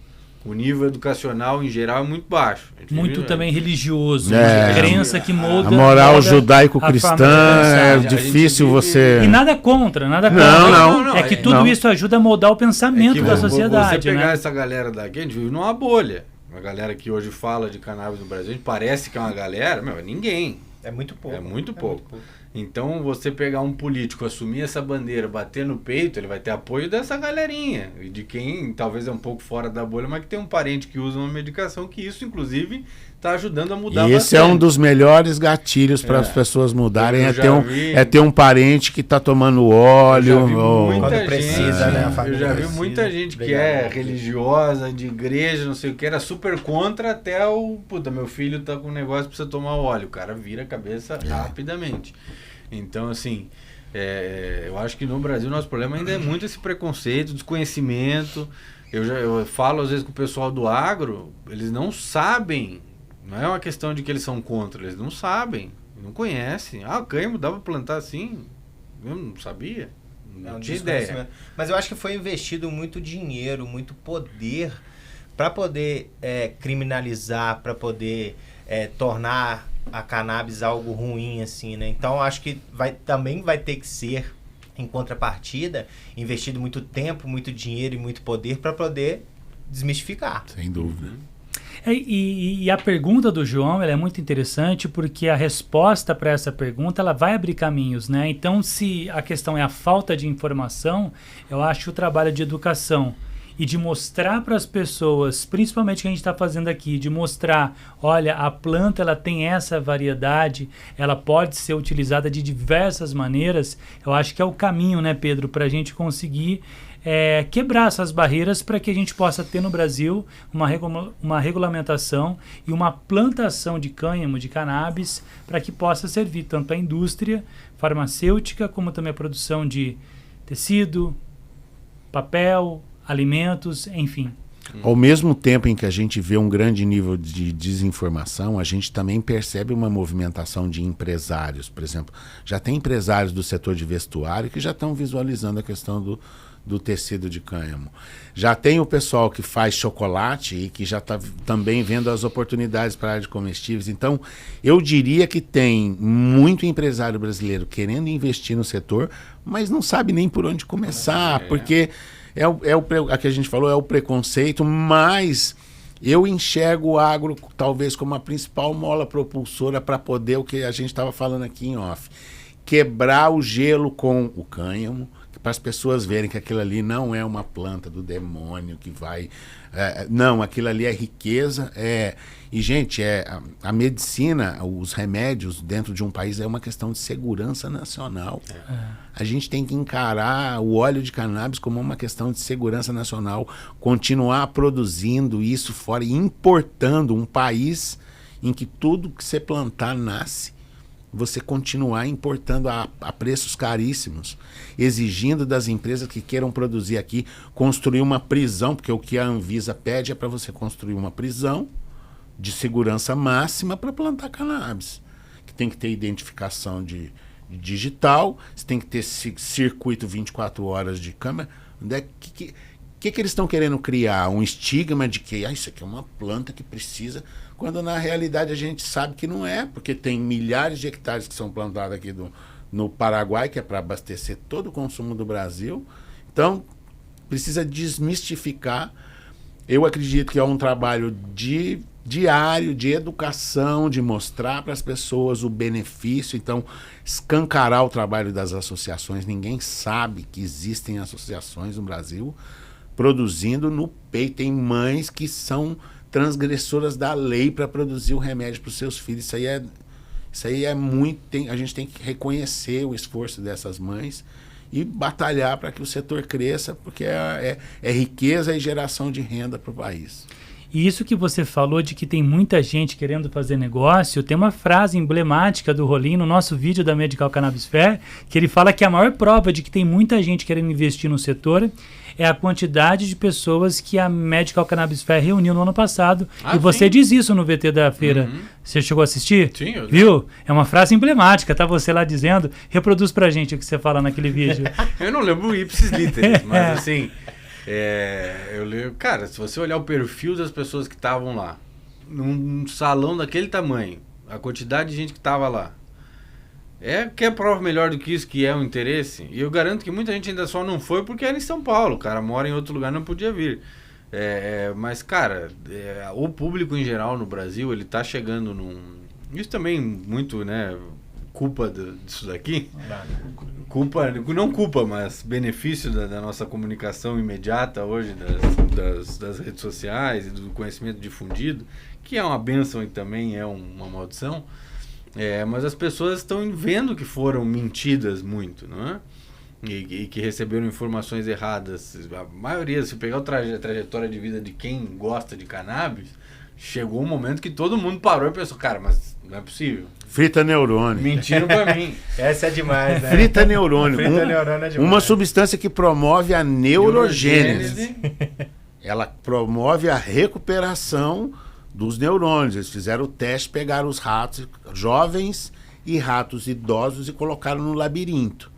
o nível educacional, em geral, é muito baixo. Muito também religioso. Crença que molda... A moral judaico-cristã é difícil você... E nada contra, nada contra. Não. É que tudo isso ajuda a moldar o pensamento da sociedade. Você pegar essa galera daqui, a gente vive numa bolha. A galera que hoje fala de cannabis no Brasil, parece que é uma galera, é ninguém. É muito pouco. É muito pouco. Então, você pegar um político, assumir essa bandeira, bater no peito, ele vai ter apoio dessa galerinha. E de quem talvez é um pouco fora da bolha, mas que tem um parente que usa uma medicação, que isso, inclusive, está ajudando a mudar bastante. Esse é um dos melhores gatilhos para as pessoas mudarem, ter um parente que está tomando óleo. Eu já vi muita gente que é religiosa, de igreja, não sei o que, era super contra, até meu filho tá com um negócio, precisa tomar óleo. O cara vira a cabeça rapidamente. Então, assim, eu acho que no Brasil nosso problema ainda é muito esse preconceito, desconhecimento. Eu falo às vezes com o pessoal do agro, eles não sabem, não é uma questão de que eles são contra, eles não sabem, não conhecem. Cânhamo dá para plantar assim? Eu não sabia, não tinha ideia. Mas eu acho que foi investido muito dinheiro, muito poder para poder criminalizar, para poder tornar a cannabis algo ruim, assim, né? Então, acho que também vai ter que ser, em contrapartida, investido muito tempo, muito dinheiro e muito poder para poder desmistificar. Sem dúvida. E a pergunta do João, ela é muito interessante, porque a resposta para essa pergunta, ela vai abrir caminhos, né? Então, se a questão é a falta de informação, eu acho que o trabalho de educação e de mostrar para as pessoas, principalmente o que a gente está fazendo aqui, de mostrar, olha, a planta ela tem essa variedade, ela pode ser utilizada de diversas maneiras, eu acho que é o caminho, né, Pedro, para a gente conseguir quebrar essas barreiras para que a gente possa ter no Brasil uma regulamentação e uma plantação de cânhamo, de cannabis, para que possa servir tanto a indústria farmacêutica, como também a produção de tecido, papel, alimentos, enfim. Ao mesmo tempo em que a gente vê um grande nível de desinformação, a gente também percebe uma movimentação de empresários. Por exemplo, já tem empresários do setor de vestuário que já estão visualizando a questão do tecido de cânhamo. Já tem o pessoal que faz chocolate e que já está também vendo as oportunidades para a área de comestíveis. Então, eu diria que tem muito empresário brasileiro querendo investir no setor, mas não sabe nem por onde começar, porque... a que a gente falou é o preconceito, mas eu enxergo o agro talvez como a principal mola propulsora para poder, o que a gente estava falando aqui em off, quebrar o gelo com o cânhamo, para as pessoas verem que aquilo ali não é uma planta do demônio que vai... não, aquilo ali é riqueza. E, gente, a medicina, os remédios dentro de um país é uma questão de segurança nacional. A gente tem que encarar o óleo de cannabis como uma questão de segurança nacional, continuar produzindo isso fora e importando um país em que tudo que você plantar nasce. Você continuar importando a preços caríssimos, exigindo das empresas que queiram produzir aqui, construir uma prisão, porque o que a Anvisa pede é para você construir uma prisão de segurança máxima para plantar cannabis, que tem que ter identificação de digital, você tem que ter circuito 24 horas de câmera. Que eles estão querendo criar? Um estigma de que isso aqui é uma planta que precisa... Quando na realidade a gente sabe que não é, porque tem milhares de hectares que são plantados aqui no Paraguai, que é para abastecer todo o consumo do Brasil. Então, precisa desmistificar. Eu acredito que é um trabalho diário, de educação, de mostrar para as pessoas o benefício. Então, escancarar o trabalho das associações. Ninguém sabe que existem associações no Brasil produzindo no peito. Tem mães que são transgressoras da lei para produzir o remédio para os seus filhos. Isso aí é muito... a gente tem que reconhecer o esforço dessas mães e batalhar para que o setor cresça, porque é riqueza e geração de renda para o país. E isso que você falou de que tem muita gente querendo fazer negócio, tem uma frase emblemática do Rolim no nosso vídeo da Medical Cannabis Fair, que ele fala que a maior prova de que tem muita gente querendo investir no setor é a quantidade de pessoas que a Medical Cannabis Fair reuniu no ano passado. E você diz isso no VT da feira. Você chegou a assistir? Sim, eu viu? É uma frase emblemática, tá você lá dizendo. Reproduz pra gente o que você fala naquele vídeo. Eu não lembro o ipsis literis, mas assim... eu leio, cara, se você olhar o perfil das pessoas que estavam lá, num salão daquele tamanho, a quantidade de gente que estava lá, quer prova melhor do que isso, que é o interesse? E eu garanto que muita gente ainda só não foi porque era em São Paulo, o cara mora em outro lugar, não podia vir. Mas, cara, o público em geral no Brasil, ele tá chegando num... Isso também muito, né, culpa disso daqui... Não culpa, mas benefício da nossa comunicação imediata hoje, das redes sociais e do conhecimento difundido, que é uma bênção e também é uma maldição, mas as pessoas estão vendo que foram mentidas muito, não é? E que receberam informações erradas. A maioria, se pegar a trajetória de vida de quem gosta de cannabis, chegou um momento que todo mundo parou e pensou, cara, mas não é possível. Frita neurônio. Mentiram pra mim. Essa é demais, né? Frita neurônio. Frita neurônio é demais. Uma substância que promove a neurogênese. Ela promove a recuperação dos neurônios. Eles fizeram o teste, pegaram os ratos jovens e ratos idosos e colocaram no labirinto.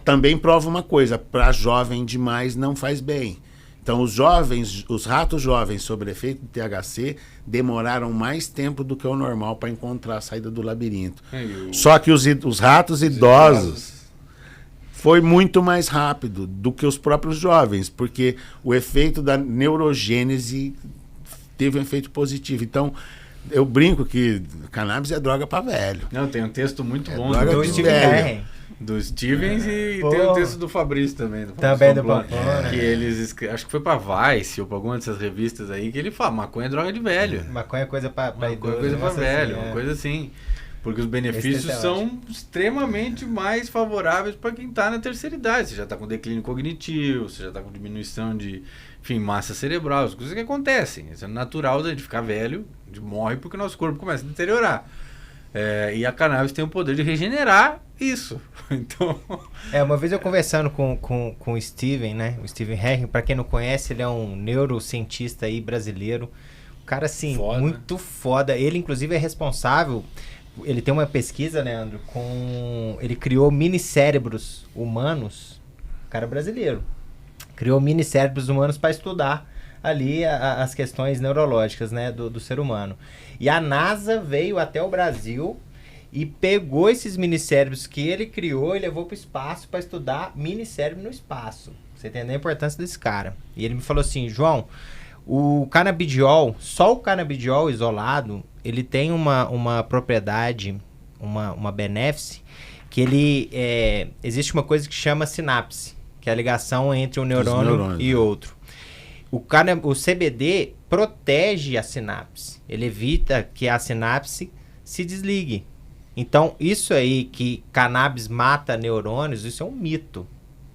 Também prova uma coisa, para jovem demais não faz bem. Então, os ratos jovens sob efeito do THC demoraram mais tempo do que o normal para encontrar a saída do labirinto. Só que os ratos idosos foi muito mais rápido do que os próprios jovens, porque o efeito da neurogênese teve um efeito positivo. Então, eu brinco que cannabis é droga para velho. Não, tem um texto muito bom do Stevens e tem o texto do Fabrício também. Também do Pamplona. Que eles acho que foi pra Vice ou pra alguma dessas revistas aí que ele fala, maconha é droga de velho. Maconha é coisa pra idoso. Coisa pra velho, uma coisa assim. Porque os benefícios são extremamente mais favoráveis para quem tá na terceira idade. Você já tá com declínio cognitivo, você já tá com diminuição de, enfim, massa cerebral, as coisas que acontecem. Isso é natural da gente ficar velho, a gente morre porque o nosso corpo começa a deteriorar. E a cannabis tem o poder de regenerar isso. Então... uma vez eu conversando com o Steven, né? O Steven Herring, para quem não conhece, ele é um neurocientista aí brasileiro. Um cara, assim, muito foda. Ele, inclusive, é responsável... Ele tem uma pesquisa, Leandro, ele criou minicérebros humanos, cara brasileiro. Criou minicérebros humanos para estudar ali as questões neurológicas, né, do ser humano. E a NASA veio até o Brasil e pegou esses minicérebros que ele criou e levou para o espaço para estudar minicérebro no espaço. Você entendeu a importância desse cara? E ele me falou assim, João, o canabidiol, só o canabidiol isolado, ele tem uma propriedade, uma benéfice, que ele existe uma coisa que chama sinapse, que é a ligação entre um neurônio e outro. O CBD protege a sinapse, ele evita que a sinapse se desligue. Então, isso aí que cannabis mata neurônios, isso é um mito.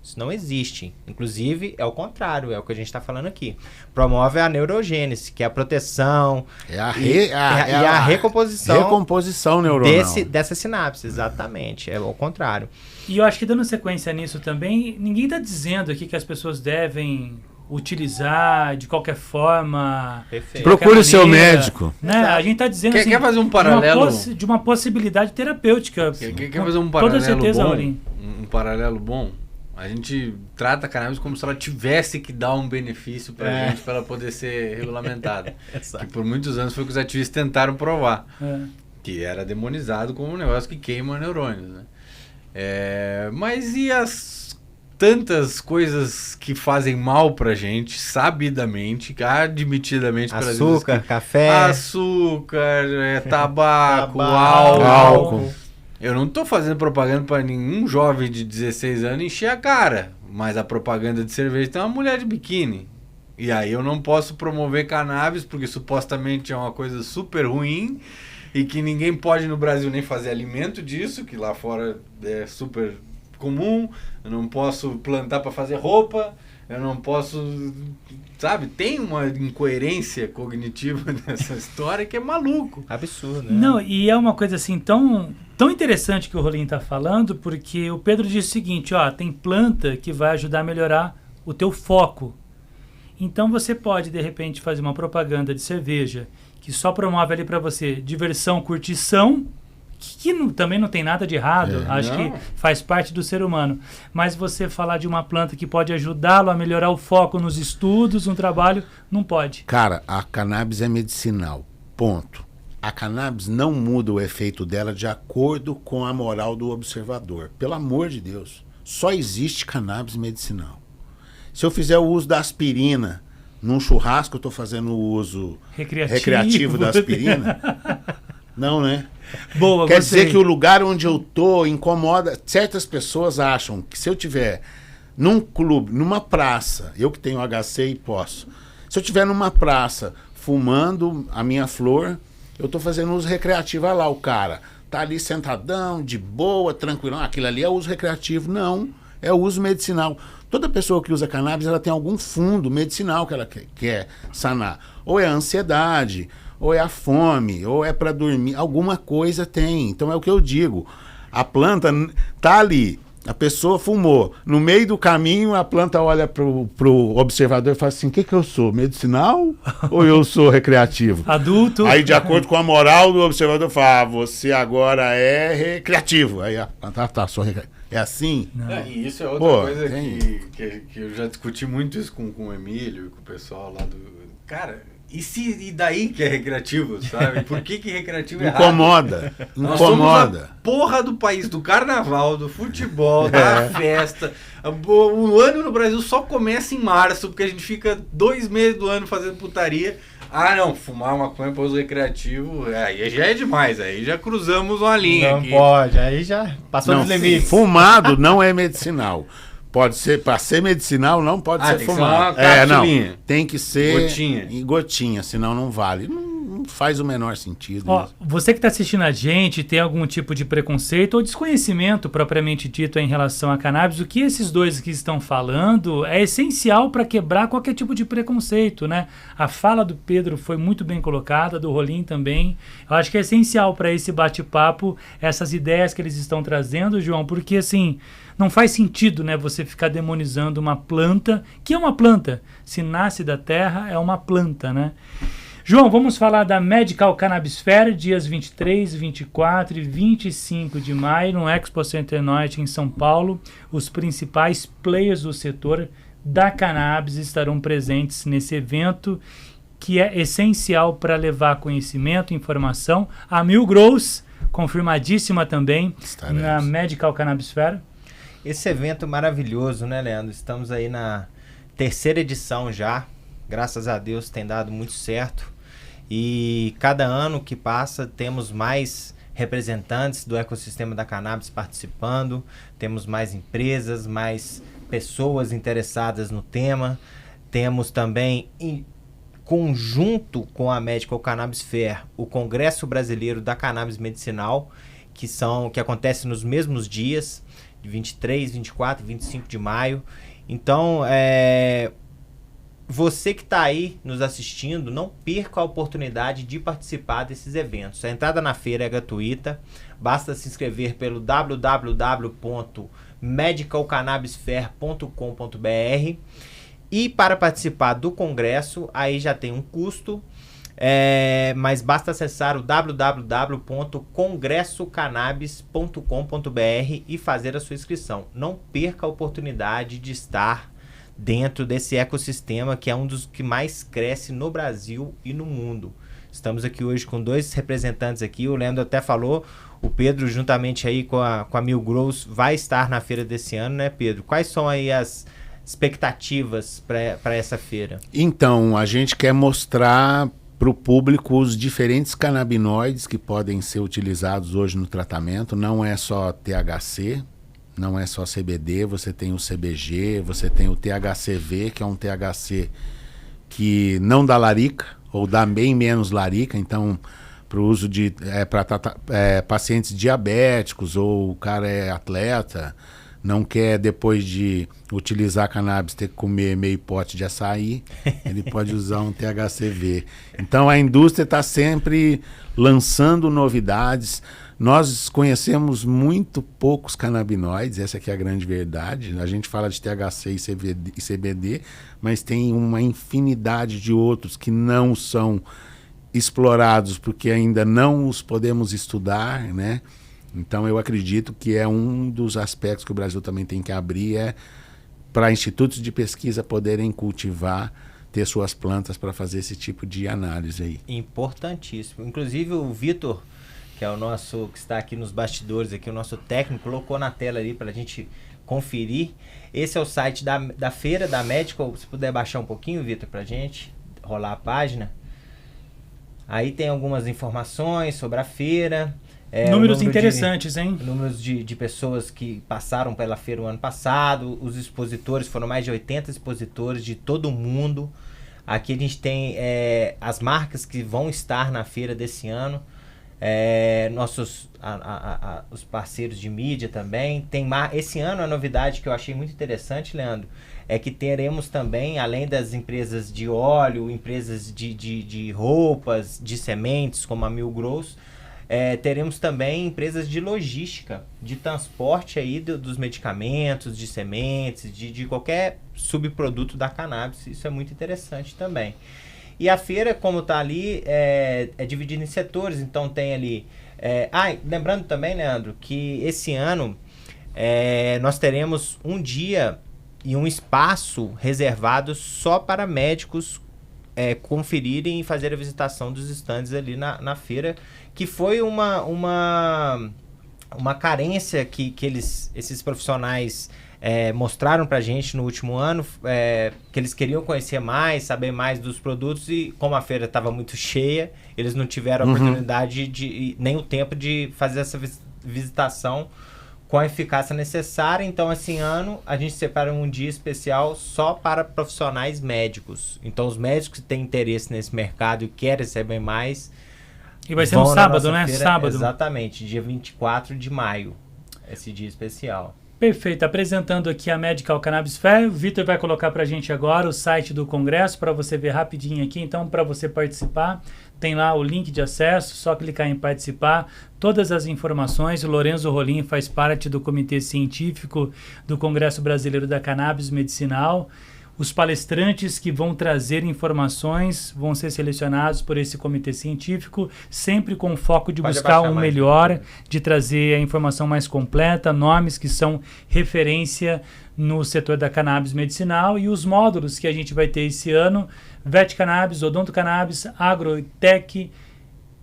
Isso não existe. Inclusive, é o contrário, é o que a gente está falando aqui. Promove a neurogênese, que é a proteção e a recomposição neuronal. Dessa sinapse, exatamente. É o contrário. E eu acho que dando sequência nisso também, ninguém está dizendo aqui que as pessoas devem utilizar de qualquer forma. Procure o seu médico. Né? A gente está dizendo quer fazer um paralelo de uma possibilidade terapêutica. Quer fazer um paralelo toda certeza, bom? Aurim. Um paralelo bom? A gente trata a cannabis como se ela tivesse que dar um benefício pra gente, para ela poder ser regulamentada. Que por muitos anos foi o que os ativistas tentaram provar. Que era demonizado como um negócio que queima neurônios, né? Mas e as tantas coisas que fazem mal pra gente, sabidamente, admitidamente... Açúcar, café... Açúcar, tabaco, álcool... Eu não tô fazendo propaganda para nenhum jovem de 16 anos encher a cara, mas a propaganda de cerveja tem uma mulher de biquíni. E aí eu não posso promover cannabis porque supostamente é uma coisa super ruim e que ninguém pode no Brasil nem fazer alimento disso, que lá fora é super comum. Eu não posso plantar para fazer roupa, eu não posso... Sabe, tem uma incoerência cognitiva nessa história que é maluco. Absurdo, né? Não, e é uma coisa assim tão interessante que o Rolim está falando, porque o Pedro disse o seguinte, tem planta que vai ajudar a melhorar o teu foco. Então você pode, de repente, fazer uma propaganda de cerveja que só promove ali para você diversão, curtição, que também não tem nada de errado, acho que faz parte do ser humano. Mas você falar de uma planta que pode ajudá-lo a melhorar o foco nos estudos, no trabalho, não pode. Cara, a cannabis é medicinal, ponto. A cannabis não muda o efeito dela de acordo com a moral do observador. Pelo amor de Deus, só existe cannabis medicinal. Se eu fizer o uso da aspirina num churrasco, eu estou fazendo o uso recreativo da aspirina? Não, né? Boa, Quer dizer que o lugar onde eu tô incomoda. Certas pessoas acham que se eu tiver num clube, numa praça, eu que tenho HC e posso. Se eu tiver numa praça fumando a minha flor, eu tô fazendo uso recreativo. Olha lá o cara, tá ali sentadão, de boa, tranquilão. Aquilo ali é uso recreativo. Não, é uso medicinal. Toda pessoa que usa cannabis, ela tem algum fundo medicinal que ela quer sanar. Ou é a ansiedade, ou é a fome, ou é para dormir, alguma coisa tem. Então é o que eu digo, a planta tá ali, a pessoa fumou, no meio do caminho a planta olha pro observador e fala assim, o que eu sou, medicinal ou eu sou recreativo? Adulto. Aí de acordo com a moral do observador fala, você agora é recreativo. Aí a planta sou recreativo. É assim? E isso é outra coisa que eu já discuti muito isso com o Emílio e com o pessoal lá do... Cara... E daí que é recreativo, sabe? Por que recreativo é errado? Incomoda. Nós somos a porra do país, do carnaval, do futebol, da festa. O ano no Brasil só começa em março, porque a gente fica 2 meses do ano fazendo putaria. Não, fumar maconha para uso recreativo, aí já é demais, aí já cruzamos uma linha. Não aqui. Pode, aí já passou dos limites. Fumado não é medicinal. Pode ser, para ser medicinal, não pode ser fumado. Tem que ser gotinha, senão não vale. Não faz o menor sentido. Você que está assistindo a gente, tem algum tipo de preconceito ou desconhecimento propriamente dito em relação a cannabis, o que esses dois aqui estão falando é essencial para quebrar qualquer tipo de preconceito, né? A fala do Pedro foi muito bem colocada, do Rolim também. Eu acho que é essencial para esse bate-papo, essas ideias que eles estão trazendo, João, porque assim... Não faz sentido, né, você ficar demonizando uma planta, que é uma planta. Se nasce da terra, é uma planta, né? João, vamos falar da Medical Cannabis Fair, dias 23, 24 e 25 de maio, no Expo Center Norte, em São Paulo. Os principais players do setor da cannabis estarão presentes nesse evento, que é essencial para levar conhecimento, informação. A Mil Grows, confirmadíssima também, na Medical Cannabis Fair. Esse evento maravilhoso, né, Leandro? Estamos aí na 3ª edição já. Graças a Deus tem dado muito certo. E cada ano que passa temos mais representantes do ecossistema da cannabis participando, temos mais empresas, mais pessoas interessadas no tema, temos também, em conjunto com a Medical Cannabis Fair, o Congresso Brasileiro da Cannabis Medicinal, que acontece nos mesmos dias, de 23, 24 e 25 de maio. Então, você que está aí nos assistindo, não perca a oportunidade de participar desses eventos. A entrada na feira é gratuita, basta se inscrever pelo www.medicalcannabisfair.com.br, e para participar do congresso, aí já tem um custo, mas basta acessar o www.congressocannabis.com.br e fazer a sua inscrição. Não perca a oportunidade de estar dentro desse ecossistema, que é um dos que mais cresce no Brasil e no mundo. Estamos aqui hoje com 2 representantes aqui, o Leandro até falou, o Pedro juntamente aí com a Mil Grows vai estar na feira desse ano, né, Pedro? Quais são aí as expectativas para essa feira? Então, a gente quer mostrar para o público os diferentes canabinoides que podem ser utilizados hoje no tratamento. Não é só THC, não é só CBD, você tem o CBG, você tem o THCV, que é um THC que não dá larica, ou dá bem menos larica, então para o uso para pacientes diabéticos, ou o cara é atleta, não quer depois de utilizar cannabis ter que comer meio pote de açaí, ele pode usar um THCV. Então a indústria está sempre lançando novidades. Nós conhecemos muito poucos canabinoides, essa aqui é a grande verdade. A gente fala de THC e CBD, mas tem uma infinidade de outros que não são explorados porque ainda não os podemos estudar, né? Então eu acredito que é um dos aspectos que o Brasil também tem que abrir, para institutos de pesquisa poderem cultivar, ter suas plantas para fazer esse tipo de análise aí. Importantíssimo. Inclusive o Vitor, que é o nosso, que está aqui nos bastidores, aqui, o nosso técnico, colocou na tela ali para a gente conferir. Esse é o site da feira da Medical. Se puder baixar um pouquinho, Vitor, para a gente rolar a página. Aí tem algumas informações sobre a feira. Números interessantes, hein? Números de pessoas que passaram pela feira o ano passado. Os expositores, foram mais de 80 expositores de todo o mundo. Aqui a gente tem as marcas que vão estar na feira desse ano. Os parceiros de mídia também. Esse ano a novidade que eu achei muito interessante, Leandro, é que teremos também, além das empresas de óleo, empresas de roupas, de sementes, como a Mil Grows, teremos também empresas de logística, de transporte aí dos medicamentos, de sementes, de qualquer subproduto da cannabis. Isso é muito interessante também. E a feira, como está ali, é dividida em setores, então tem ali... lembrando também, Leandro, que esse ano nós teremos um dia e um espaço reservado só para médicos conferirem e fazer a visitação dos estandes ali na feira, que foi uma carência que esses profissionais mostraram pra gente no último ano, que eles queriam conhecer mais, saber mais dos produtos, e como a feira estava muito cheia, eles não tiveram a oportunidade nem o tempo de fazer essa visitação com a eficácia necessária. Então, esse ano, a gente separa um dia especial só para profissionais médicos. Então, os médicos que têm interesse nesse mercado e querem saber mais... E vai ser no sábado, né? Feira, sábado. Exatamente, dia 24 de maio, esse dia especial. Perfeito. Apresentando aqui a Medical Cannabis Fair, o Vitor vai colocar para a gente agora o site do congresso para você ver rapidinho aqui. Então, para você participar, tem lá o link de acesso, só clicar em participar. Todas as informações, o Lorenzo Rolim faz parte do comitê científico do Congresso Brasileiro da Cannabis Medicinal. Os palestrantes que vão trazer informações vão ser selecionados por esse comitê científico, sempre com o foco de buscar o melhor, de trazer a informação mais completa, nomes que são referência no setor da cannabis medicinal, e os módulos que a gente vai ter esse ano: Vet Cannabis, Odonto Cannabis, Agrotech,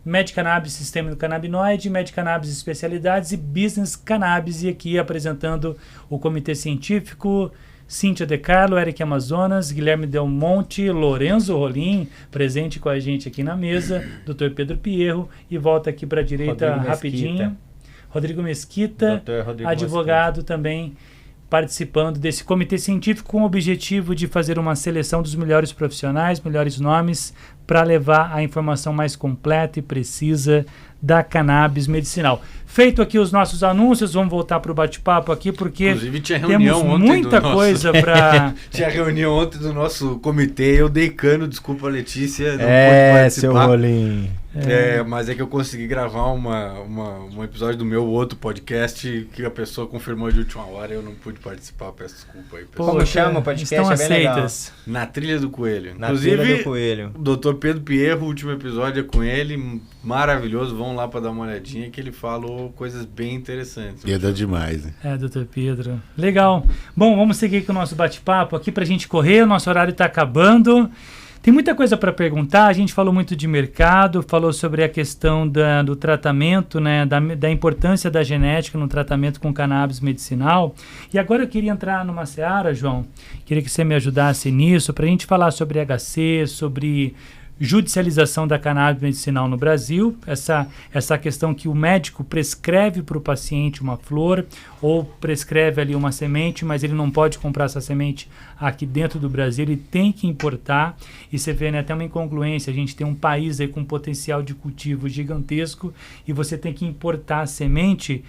Med Cannabis, Sistema do Canabinoide, Med Cannabis Especialidades e Business Cannabis. E aqui apresentando o comitê científico, Cíntia De Carlo, Eric Amazonas, Guilherme Del Monte, Lorenzo Rolim, presente com a gente aqui na mesa, Dr. Pedro Pierro, e volta aqui para a direita rapidinho. Rodrigo Mesquita, advogado também, participando desse comitê científico com o objetivo de fazer uma seleção dos melhores profissionais, melhores nomes, para levar a informação mais completa e precisa da cannabis medicinal. Feito aqui os nossos anúncios, vamos voltar para o bate-papo aqui, porque inclusive, tinha reunião temos ontem muita coisa para... Tinha reunião ontem do nosso comitê, eu dei cano, desculpa, Letícia, não pude participar. Seu Rolim. Mas é que eu consegui gravar um episódio do meu outro podcast que a pessoa confirmou de última hora e eu não pude participar, peço desculpa aí. Pessoal. Como chama o podcast? Estão é bem aceitas. legal. Na Trilha do Coelho. Na Inclusive, Trilha do Coelho. o Dr. Pedro Pierro, o último episódio é com ele, maravilhoso, vão lá para dar uma olhadinha que ele falou coisas bem interessantes. Pedro é demais, né? Doutor Pedro. Legal. Bom, vamos seguir com o nosso bate-papo aqui pra gente correr, o nosso horário tá acabando. Tem muita coisa para perguntar, a gente falou muito de mercado, falou sobre a questão do tratamento, né, da importância da genética no tratamento com cannabis medicinal. E agora eu queria entrar numa seara, João, queria que você me ajudasse nisso, para a gente falar sobre HC, sobre judicialização da cannabis medicinal no Brasil, essa questão que o médico prescreve para o paciente uma flor ou prescreve ali uma semente, mas ele não pode comprar essa semente aqui dentro do Brasil, ele tem que importar, e você vê, né, até uma incongruência, a gente tem um país aí com um potencial de cultivo gigantesco e você tem que importar a semente.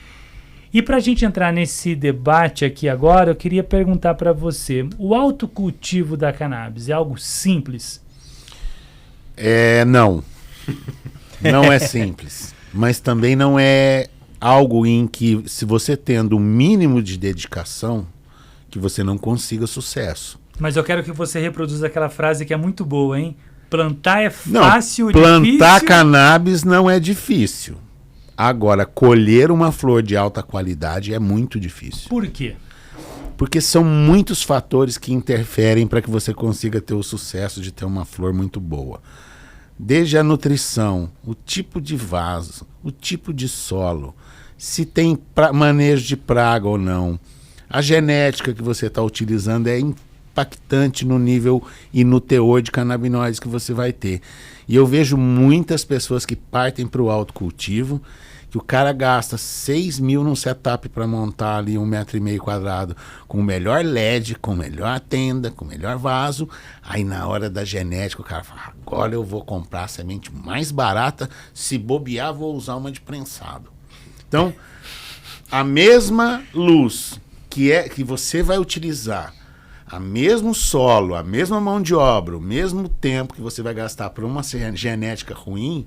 E para a gente entrar nesse debate aqui agora, eu queria perguntar para você, o autocultivo da cannabis é algo simples? Não. Não é simples. Mas também não é algo em que, se você tendo o mínimo de dedicação, que você não consiga sucesso. Mas eu quero que você reproduza aquela frase que é muito boa, hein? Plantar é fácil, plantar difícil... Plantar cannabis não é difícil. Agora, colher uma flor de alta qualidade é muito difícil. Por quê? Porque são muitos fatores que interferem para que você consiga ter o sucesso de ter uma flor muito boa. Desde a nutrição, o tipo de vaso, o tipo de solo, se tem manejo de praga ou não. A genética que você está utilizando é impactante no nível e no teor de canabinoides que você vai ter. E eu vejo muitas pessoas que partem para o autocultivo, que o cara gasta 6 mil num setup para montar ali 1,5 metro quadrado, com o melhor LED, com melhor tenda, com melhor vaso. Aí na hora da genética o cara fala, agora eu vou comprar a semente mais barata, se bobear vou usar uma de prensado. Então, a mesma luz que você vai utilizar, a mesmo solo, a mesma mão de obra, o mesmo tempo que você vai gastar por uma genética ruim,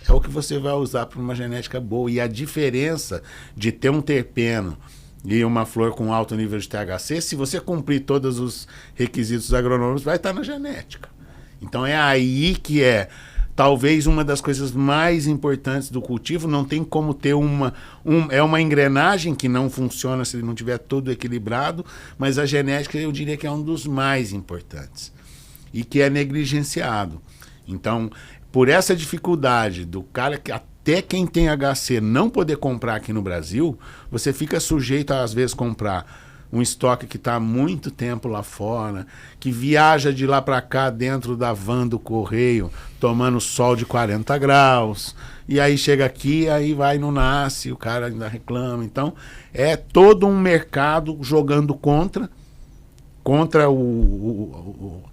é o que você vai usar para uma genética boa. E a diferença de ter um terpeno e uma flor com alto nível de THC, se você cumprir todos os requisitos agronômicos, vai estar na genética. Então é aí que talvez uma das coisas mais importantes do cultivo. Não tem como ter é uma engrenagem que não funciona se não tiver tudo equilibrado, mas a genética eu diria que é um dos mais importantes e que é negligenciado. Então, por essa dificuldade do cara que até quem tem HC não poder comprar aqui no Brasil, você fica sujeito a, às vezes, comprar um estoque que está há muito tempo lá fora, que viaja de lá para cá dentro da van do correio, tomando sol de 40 graus, e aí chega aqui, aí vai no nasce, o cara ainda reclama. Então, é todo um mercado jogando contra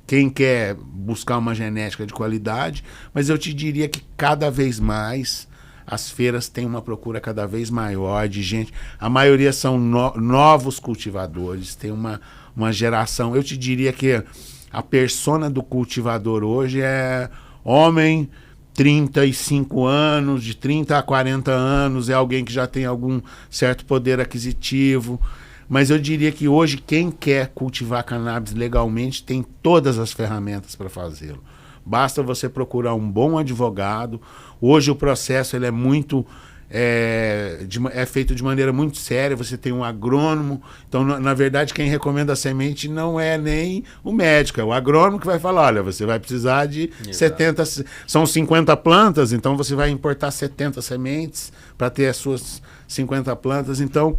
quem quer buscar uma genética de qualidade, mas eu te diria que cada vez mais as feiras têm uma procura cada vez maior de gente. A maioria são novos cultivadores, tem uma geração. Eu te diria que a persona do cultivador hoje é homem, 35 anos, de 30 a 40 anos, é alguém que já tem algum certo poder aquisitivo. Mas eu diria que hoje quem quer cultivar cannabis legalmente tem todas as ferramentas para fazê-lo. Basta você procurar um bom advogado. Hoje o processo ele é feito de maneira muito séria. Você tem um agrônomo. Então, na verdade, quem recomenda a semente não é nem o médico, é o agrônomo que vai falar, olha, você vai precisar de 70, são 50 plantas, então você vai importar 70 sementes para ter as suas 50 plantas. Então,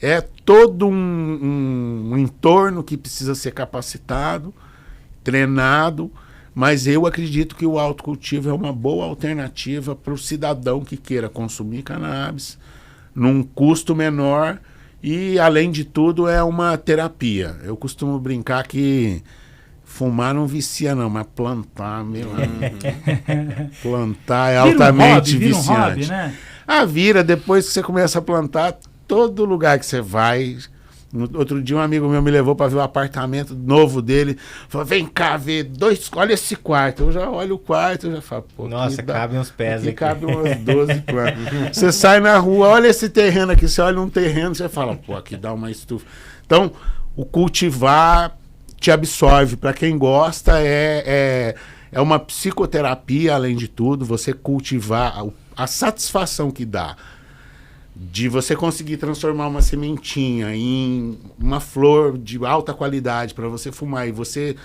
É todo um entorno que precisa ser capacitado, treinado, mas eu acredito que o autocultivo é uma boa alternativa para o cidadão que queira consumir cannabis num custo menor e, além de tudo, é uma terapia. Eu costumo brincar que fumar não vicia não, mas plantar, meu amigo, plantar é altamente viciante. Um hobby, né? Vira, depois que você começa a plantar, todo lugar que você vai... Outro dia um amigo meu me levou para ver o apartamento novo dele. Falou, vem cá ver, olha esse quarto. Eu já olho o quarto, eu já falo, pô, nossa, cabem uns pés aqui. Cabe umas 12 plantas. Você sai na rua, olha esse terreno aqui, você olha um terreno, você fala, pô, aqui dá uma estufa. Então, o cultivar te absorve. Para quem gosta, é uma psicoterapia, além de tudo, você cultivar a satisfação que dá de você conseguir transformar uma sementinha em uma flor de alta qualidade para você fumar e você,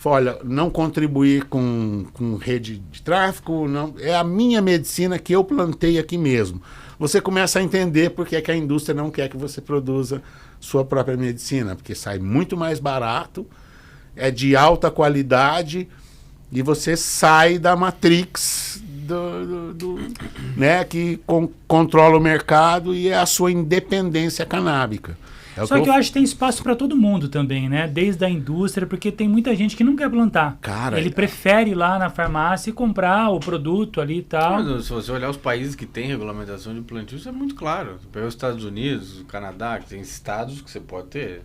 olha, não contribuir com rede de tráfico, não, é a minha medicina que eu plantei aqui mesmo. Você começa a entender por que a indústria não quer que você produza sua própria medicina, porque sai muito mais barato, é de alta qualidade e você sai da matrix né, que controla o mercado e é a sua independência canábica. Só que eu acho que tem espaço para todo mundo também, né? Desde a indústria, porque tem muita gente que não quer plantar. Cara, ele prefere ir lá na farmácia e comprar o produto ali e tal. Mas, se você olhar os países que têm regulamentação de plantio, isso é muito claro. Você pega os Estados Unidos, o Canadá, que tem estados que você pode ter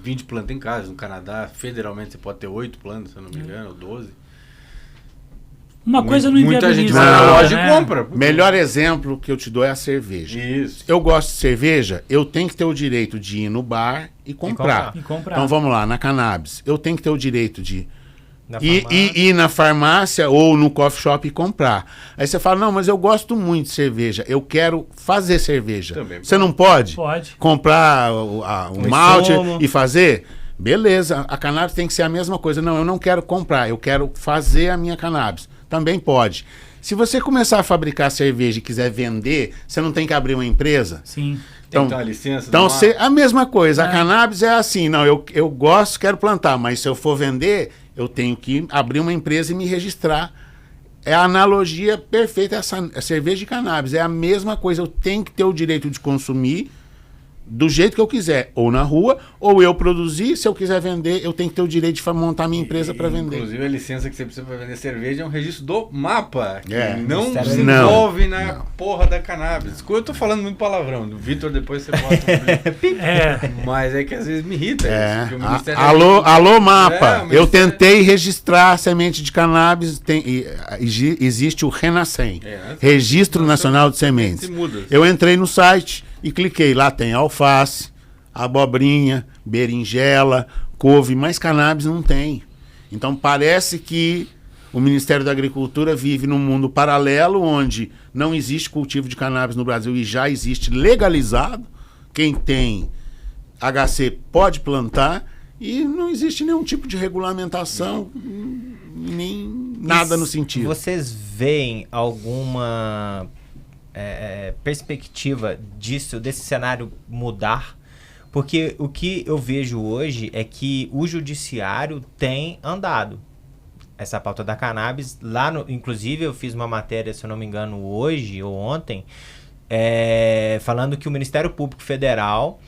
20 plantas em casa. No Canadá, federalmente, você pode ter 8 plantas, se eu não me engano, ou 12. Uma coisa não inviabiliza. Muita gente vai na loja e compra. Melhor exemplo que eu te dou é a cerveja. Isso. Eu gosto de cerveja, eu tenho que ter o direito de ir no bar e comprar. Então vamos lá, na cannabis. Eu tenho que ter o direito de ir na farmácia ou no coffee shop e comprar. Aí você fala, não, mas eu gosto muito de cerveja, eu quero fazer cerveja. Também você não pode? Pode. Comprar o malte e fazer? Beleza, a cannabis tem que ser a mesma coisa. Não, eu não quero comprar, eu quero fazer a minha cannabis. Também pode. Se você começar a fabricar cerveja e quiser vender, você não tem que abrir uma empresa? Sim. Então, tem que ter uma licença. Então, a mesma coisa. A cannabis é assim, não, eu gosto, quero plantar, mas se eu for vender, eu tenho que abrir uma empresa e me registrar. É a analogia perfeita, a cerveja de cannabis. É a mesma coisa, eu tenho que ter o direito de consumir do jeito que eu quiser, ou na rua, ou eu produzir, se eu quiser vender, eu tenho que ter o direito de montar minha empresa para vender. Inclusive, a licença que você precisa para vender cerveja é um registro do MAPA, que não se envolve na porra da cannabis. Eu tô falando muito palavrão, do Vitor depois você bota mas é que às vezes me irrita isso. Alô MAPA, eu tentei registrar a semente de cannabis, existe o Renascem, Registro Nacional de Sementes. Eu entrei no site e cliquei, lá tem alface, abobrinha, berinjela, couve, mas cannabis não tem. Então parece que o Ministério da Agricultura vive num mundo paralelo onde não existe cultivo de cannabis no Brasil e já existe legalizado. Quem tem HC pode plantar e não existe nenhum tipo de regulamentação, nem nada no sentido. Vocês veem alguma perspectiva desse cenário mudar? Porque o que eu vejo hoje é que o judiciário tem andado essa pauta da cannabis. Inclusive eu fiz uma matéria, se eu não me engano, hoje ou ontem, falando que o Ministério Público Federal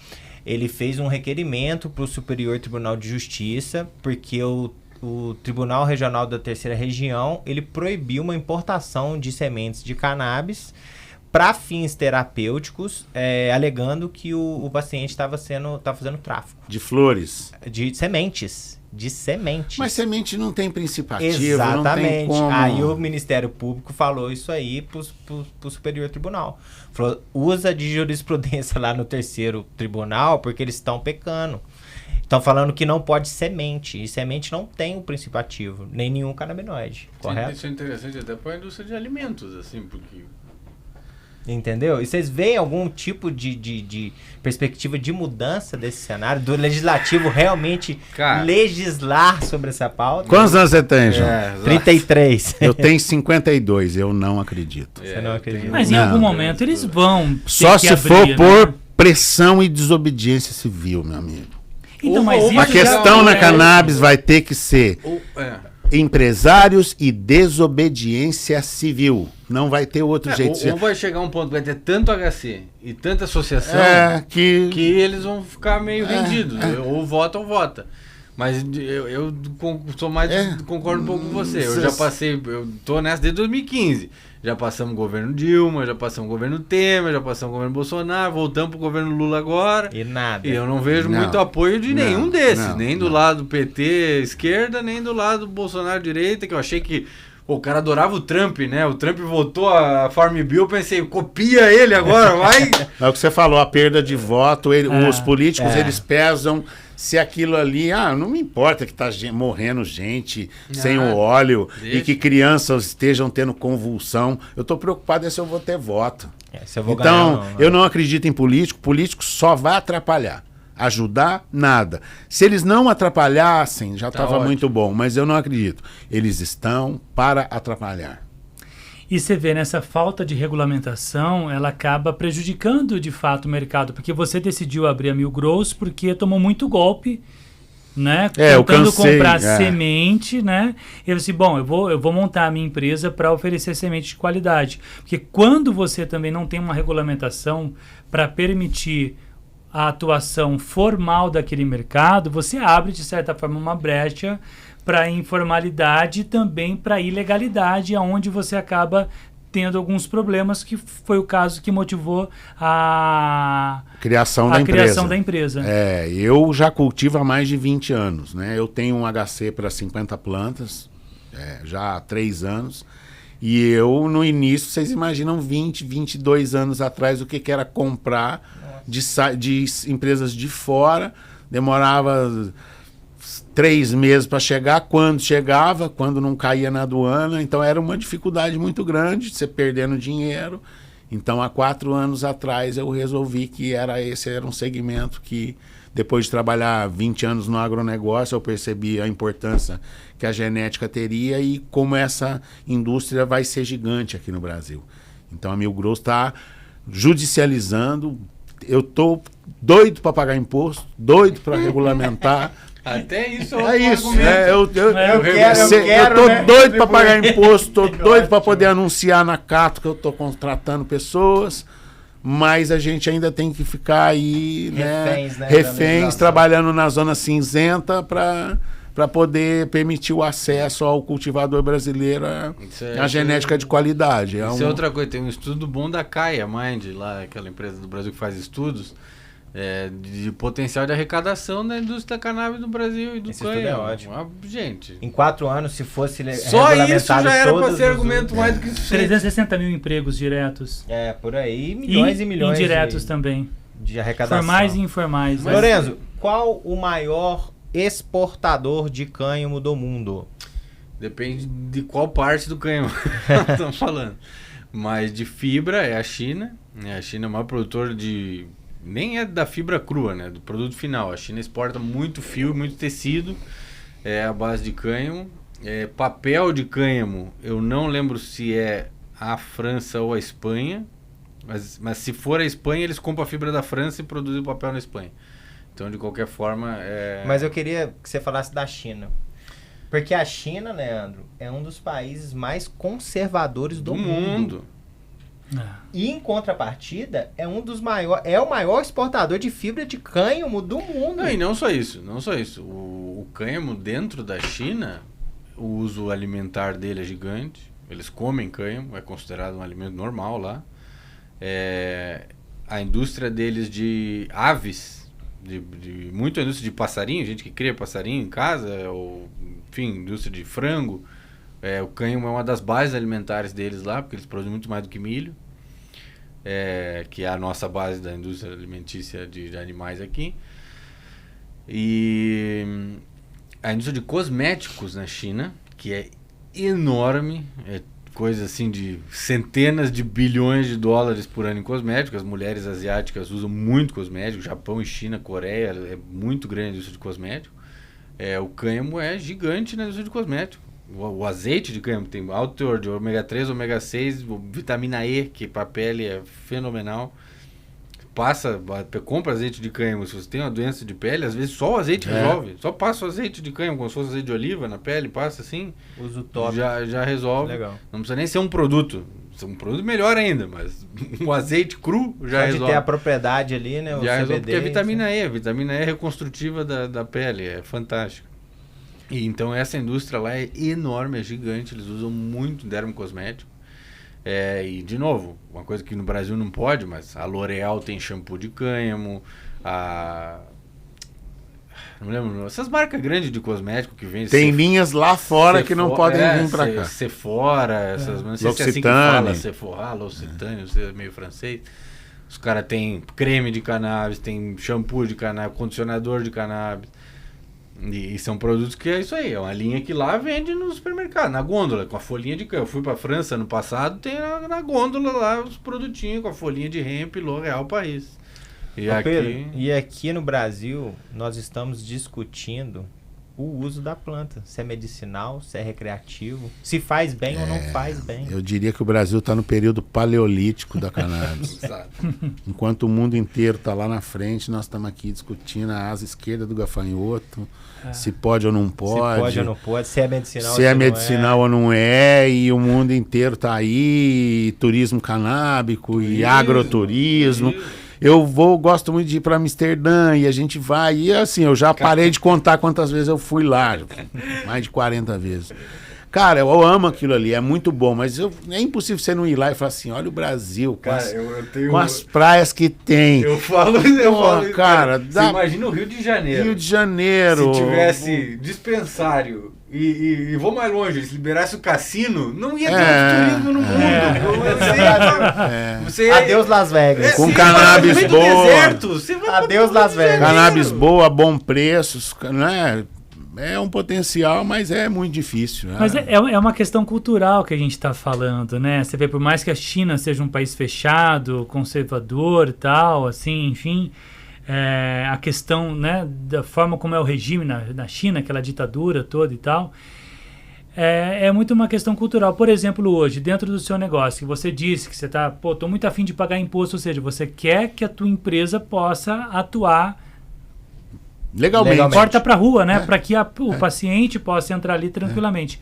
ele fez um requerimento para o Superior Tribunal de Justiça, porque o Tribunal Regional da Terceira Região ele proibiu uma importação de sementes de cannabis para fins terapêuticos, alegando que o paciente estava fazendo tráfico. De flores? De sementes. Mas semente não tem princípio ativo, exatamente. Não tem como... Aí o Ministério Público falou isso aí pro Superior Tribunal. Falou, usa de jurisprudência lá no terceiro tribunal, porque eles estão pecando. Estão falando que não pode semente. E semente não tem o princípio ativo, nem nenhum canabinoide, correto? Isso é interessante até para a indústria de alimentos, assim, porque... Entendeu? E vocês veem algum tipo de perspectiva de mudança desse cenário? Do legislativo realmente legislar sobre essa pauta? Quantos anos você tem, João? 33. Eu tenho 52, eu não acredito. Você não acredita? Mas em algum momento eles vão só se for por pressão e desobediência civil, meu amigo. Então, mas a questão na cannabis vai ter que ser empresários e desobediência civil. Não vai ter outro jeito. Ou vai chegar um ponto que vai ter tanto HC e tanta associação que eles vão ficar meio vendidos. Ou vota ou vota. Mas eu sou mais concordo um pouco com você. Eu já passei, eu tô nessa desde 2015. Já passamos o governo Dilma, já passamos o governo Temer, já passamos o governo Bolsonaro, voltamos pro governo Lula agora. E nada. E eu não vejo muito apoio de nenhum desses. Nem do lado PT esquerda, nem do lado Bolsonaro direita, que eu achei que o cara adorava o Trump, né? O Trump votou a Farm Bill, eu pensei, copia ele agora, vai! É o que você falou, a perda de voto, os políticos, eles pesam se aquilo ali, não me importa que tá morrendo gente sem o óleo e que crianças estejam tendo convulsão, eu tô preocupado se eu vou ter voto. Se eu vou então, ganhar, eu não acredito em político só vai atrapalhar. Ajudar, nada. Se eles não atrapalhassem, já estava muito bom, mas eu não acredito. Eles estão para atrapalhar. E você vê, nessa falta de regulamentação, ela acaba prejudicando de fato o mercado, porque você decidiu abrir a Mil Growth porque tomou muito golpe, né? Tentando comprar semente, né? E eu disse, bom, eu vou montar a minha empresa para oferecer semente de qualidade. Porque quando você também não tem uma regulamentação para permitir a atuação formal daquele mercado, você abre, de certa forma, uma brecha para informalidade e também para ilegalidade, onde você acaba tendo alguns problemas, que foi o caso que motivou a criação da empresa. Eu já cultivo há mais de 20 anos. Né? Eu tenho um HC para 50 plantas, já há 3 anos. E eu, no início, vocês imaginam 20, 22 anos atrás, o que era comprar de empresas de fora. Demorava 3 meses para chegar, quando chegava, quando não caía na aduana. Então era uma dificuldade muito grande, você perdendo dinheiro. Então há 4 anos atrás eu resolvi que esse era um segmento que, depois de trabalhar 20 anos no agronegócio, eu percebi a importância que a genética teria e como essa indústria vai ser gigante aqui no Brasil. Então a Mil Growth está judicializando. Eu estou doido para pagar imposto, doido para regulamentar. Até isso é isso. Eu tô né? doido para pagar imposto, tô doido para poder anunciar na Cato que eu tô contratando pessoas, mas a gente ainda tem que ficar aí, reféns trabalhando na zona cinzenta para poder permitir o acesso ao cultivador brasileiro à genética de qualidade. Isso é outra coisa, tem um estudo bom da Caia Mind, lá, aquela empresa do Brasil que faz estudos, de potencial de arrecadação da indústria da cannabis no Brasil e do Esse estudo é ótimo. Gente, em 4 anos, se fosse só isso já era para ser argumento mais do que isso. 360 mil empregos diretos. Por aí, milhões e milhões indiretos também. De arrecadação. Formais e informais. Lorenzo, qual o maior exportador de cânhamo do mundo? Depende de qual parte do cânhamo estamos falando. Mas de fibra é a China. A China é o maior produtor de... Nem é da fibra crua, né? Do produto final. A China exporta muito fio, muito tecido. É a base de cânhamo. Papel de cânhamo, eu não lembro se é a França ou a Espanha. Mas se for a Espanha, eles compram a fibra da França e produzem o papel na Espanha. Então, de qualquer forma... Mas eu queria que você falasse da China. Porque a China, Leandro, é um dos países mais conservadores do mundo. E, em contrapartida, é o maior exportador de fibra de cânhamo do mundo. Não, e não só isso. O cânhamo dentro da China, o uso alimentar dele é gigante. Eles comem cânhamo, é considerado um alimento normal lá. A indústria deles de aves... muita indústria de passarinho, gente que cria passarinho em casa, ou enfim, indústria de frango. O cânhamo é uma das bases alimentares deles lá, porque eles produzem muito mais do que milho, que é a nossa base da indústria alimentícia de animais aqui. E a indústria de cosméticos na China, que é enorme, coisa assim de centenas de bilhões de dólares por ano em cosméticos. As mulheres asiáticas usam muito cosmético. Japão e China, Coreia, é muito grande a indústria de cosmético. O cânhamo é gigante na indústria de cosmético. O azeite de cânhamo tem alto teor de ômega 3, ômega 6, vitamina E, que para a pele é fenomenal. compra azeite de cânhamo, se você tem uma doença de pele, às vezes só o azeite resolve. Só passa o azeite de cânhamo, como se fosse azeite de oliva na pele, passa assim. Uso top. Já resolve. Legal. Não precisa nem ser um produto. Um produto melhor ainda, mas um azeite cru já resolve. Pode ter a propriedade ali, né? Já resolve, porque é vitamina E. Vitamina E é reconstrutiva da pele, é fantástico. E então essa indústria lá é enorme, é gigante, eles usam muito dermocosmético. E de novo, uma coisa que no Brasil não pode, mas a L'Oréal tem shampoo de cânhamo, não lembro, essas marcas grandes de cosmético que vêm. Tem linhas lá fora que não podem vir pra cá. Sephora, não sei se é assim que fala, Sephora, L'Occitane, não sei, é meio francês. Os caras têm creme de cannabis, tem shampoo de cannabis, condicionador de cannabis. E são produtos que é isso aí, é uma linha que lá vende no supermercado, na gôndola, com a folhinha de cânhamo. Eu fui pra França no passado, tem na gôndola lá os produtinhos com a folhinha de hemp, L'Oréal Paris. E aqui no Brasil, nós estamos discutindo o uso da planta. Se é medicinal, se é recreativo, se faz bem ou não faz bem. Eu diria que o Brasil está no período paleolítico da cannabis. Enquanto o mundo inteiro está lá na frente, nós estamos aqui discutindo a asa esquerda do gafanhoto, se pode ou não pode. Se pode ou não pode, se é medicinal, se é medicinal ou não é, e o mundo inteiro está aí, e turismo canábico, e agroturismo. Eu gosto muito de ir para Amsterdã e a gente vai. E assim, eu já parei de contar quantas vezes eu fui lá. Mais de 40 vezes. Cara, eu amo aquilo ali, é muito bom, mas é impossível você não ir lá e falar assim, olha o Brasil, com as praias que tem. Eu falo cara, você imagina o Rio de Janeiro. Rio de Janeiro. Se tivesse dispensário e vou mais longe, se liberasse o cassino, não ia ter turismo no mundo. Adeus Las Vegas. Com cannabis boa. Adeus Las Vegas. Cannabis boa, bom preço, né? É um potencial, mas é muito difícil. Né? Mas é uma questão cultural que a gente está falando, né? Você vê, por mais que a China seja um país fechado, conservador e tal, assim, enfim, a questão, né, da forma como é o regime na China, aquela ditadura toda e tal, é muito uma questão cultural. Por exemplo, hoje, dentro do seu negócio, que você disse que você está, tô muito afim de pagar imposto, ou seja, você quer que a tua empresa possa atuar legalmente. Porta para rua, né? Para que o paciente possa entrar ali tranquilamente.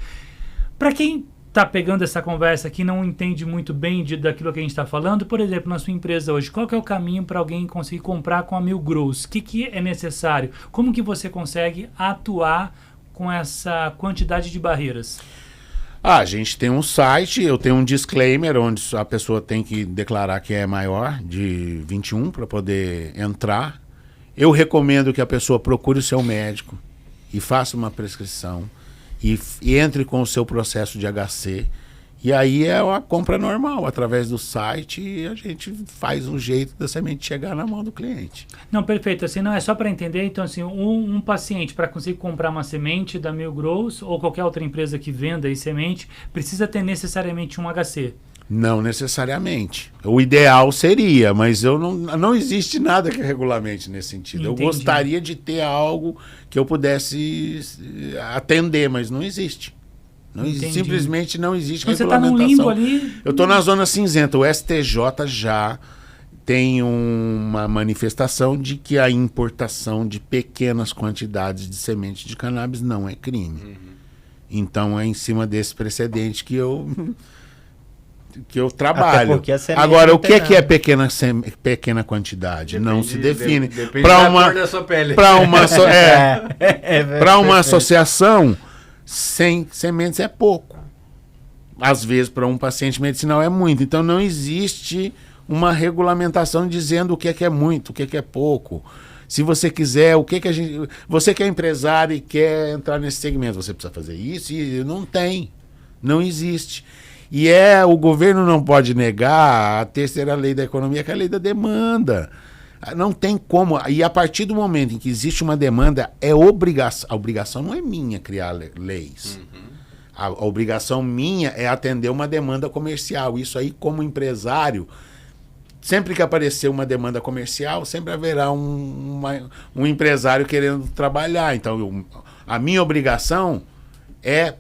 Para quem está pegando essa conversa aqui não entende muito bem daquilo que a gente está falando, por exemplo, na sua empresa hoje, qual que é o caminho para alguém conseguir comprar com a Mil Growth? O que é necessário? Como que você consegue atuar com essa quantidade de barreiras? A gente tem um site, eu tenho um disclaimer onde a pessoa tem que declarar que é maior de 21 para poder entrar. Eu recomendo que a pessoa procure o seu médico e faça uma prescrição e entre com o seu processo de HC. E aí é uma compra normal, através do site, e a gente faz um jeito da semente chegar na mão do cliente. Não, perfeito. Assim, não é só para entender. Então, assim, um paciente, para conseguir comprar uma semente da Mil Growth ou qualquer outra empresa que venda aí semente, precisa ter necessariamente um HC. Não necessariamente. O ideal seria, mas não existe nada que regulamente nesse sentido. Entendi. Eu gostaria de ter algo que eu pudesse atender, mas não existe. Simplesmente não existe regulamentação. Você está num limbo ali? Eu estou na zona cinzenta. O STJ já tem uma manifestação de que a importação de pequenas quantidades de semente de cannabis não é crime. Então é em cima desse precedente que eu trabalho. Agora, o que é pequena quantidade? Não se define. Depende da cor da sua pele. Para uma associação, 100 sementes é pouco. Às vezes, para um paciente medicinal é muito. Então, não existe uma regulamentação dizendo o que é muito, o que é pouco. Se você quiser, você que é empresário e quer entrar nesse segmento, você precisa fazer isso e não existe. E o governo não pode negar a terceira lei da economia, que é a lei da demanda. Não tem como. E a partir do momento em que existe uma demanda, é obrigação. A obrigação não é minha criar leis. A obrigação minha é atender uma demanda comercial. Isso aí, como empresário, sempre que aparecer uma demanda comercial, sempre haverá um empresário querendo trabalhar. Então, a minha obrigação é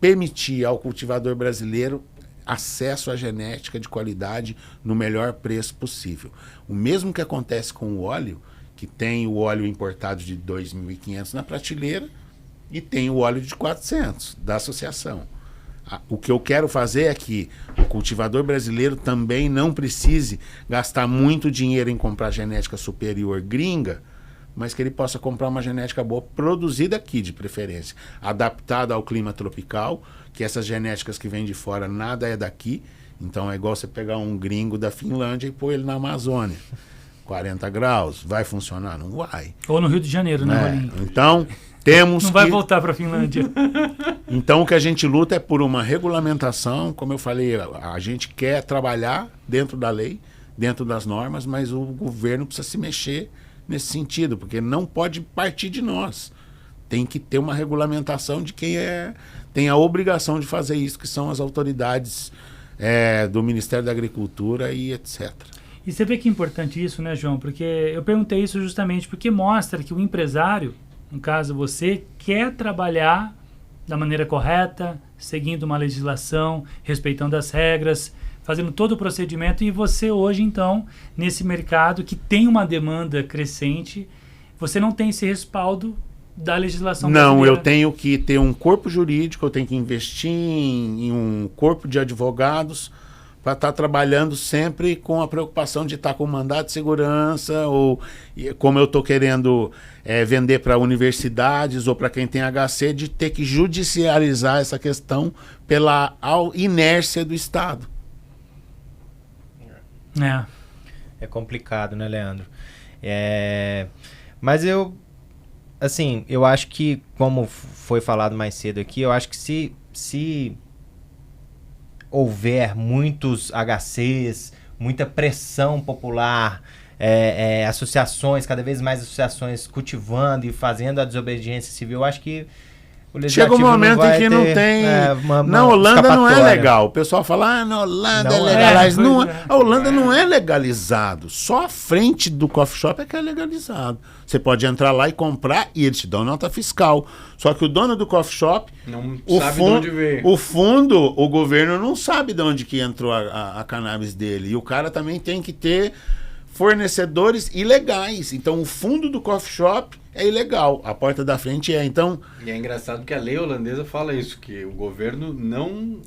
permitir ao cultivador brasileiro acesso à genética de qualidade no melhor preço possível. O mesmo que acontece com o óleo, que tem o óleo importado de 2.500 na prateleira e tem o óleo de 400 da associação. O que eu quero fazer é que o cultivador brasileiro também não precise gastar muito dinheiro em comprar genética superior gringa, mas que ele possa comprar uma genética boa, produzida aqui de preferência, adaptada ao clima tropical, que essas genéticas que vêm de fora, nada é daqui. Então é igual você pegar um gringo da Finlândia e pôr ele na Amazônia. 40 graus, vai funcionar? Não vai. Ou no Rio de Janeiro, né, Rolinho? Então, temos Não vai voltar para a Finlândia. Então, o que a gente luta é por uma regulamentação. Como eu falei, a gente quer trabalhar dentro da lei, dentro das normas, mas o governo precisa se mexer nesse sentido, porque não pode partir de nós. Tem que ter uma regulamentação de quem tem a obrigação de fazer isso, que são as autoridades do Ministério da Agricultura e etc. E você vê que é importante isso, né, João? Porque eu perguntei isso justamente porque mostra que o empresário, no caso você, quer trabalhar da maneira correta, seguindo uma legislação, respeitando as regras, fazendo todo o procedimento, e você hoje, então, nesse mercado que tem uma demanda crescente, você não tem esse respaldo da legislação brasileira. Não, eu tenho que ter um corpo jurídico, eu tenho que investir em um corpo de advogados para estar trabalhando sempre com a preocupação de estar com mandato de segurança, ou como eu estou querendo vender para universidades ou para quem tem HC, de ter que judicializar essa questão pela inércia do Estado. É complicado, né, Leandro? Mas eu acho que, como foi falado mais cedo aqui, eu acho que se houver muitos HCs, muita pressão popular, associações, cada vez mais associações cultivando e fazendo a desobediência civil, eu acho que o legislativo chega um momento em que não tem... Na Holanda não é legal. O pessoal fala, na Holanda é legalizado. A Holanda não é legalizado. Só a frente do coffee shop é que é legalizado. Você pode entrar lá e comprar e eles te dão nota fiscal. Só que o dono do coffee shop... Não sabe de onde veio. O fundo, o governo não sabe de onde que entrou a cannabis dele. E o cara também tem que ter fornecedores ilegais. Então o fundo do coffee shop é ilegal, a porta da frente é. Então, e é engraçado que a lei holandesa fala isso, que o governo não...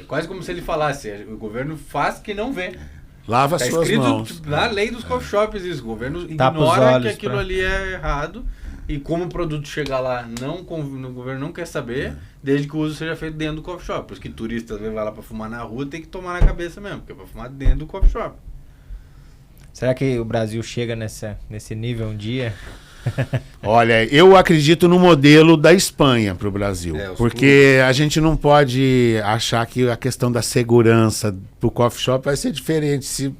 quase como se ele falasse, o governo faz que não vê. Lava suas mãos. Tipo, na lei dos coffee shops isso, o governo ignora que aquilo ali é errado, e como o produto chegar lá, o governo não quer saber, desde que o uso seja feito dentro do coffee shop. Por isso que turistas vai lá para fumar na rua, tem que tomar na cabeça mesmo, porque é para fumar dentro do coffee shop. Será que o Brasil chega nesse nível um dia? Olha, eu acredito no modelo da Espanha para o Brasil, porque a gente não pode achar que a questão da segurança para o coffee shop vai ser diferente.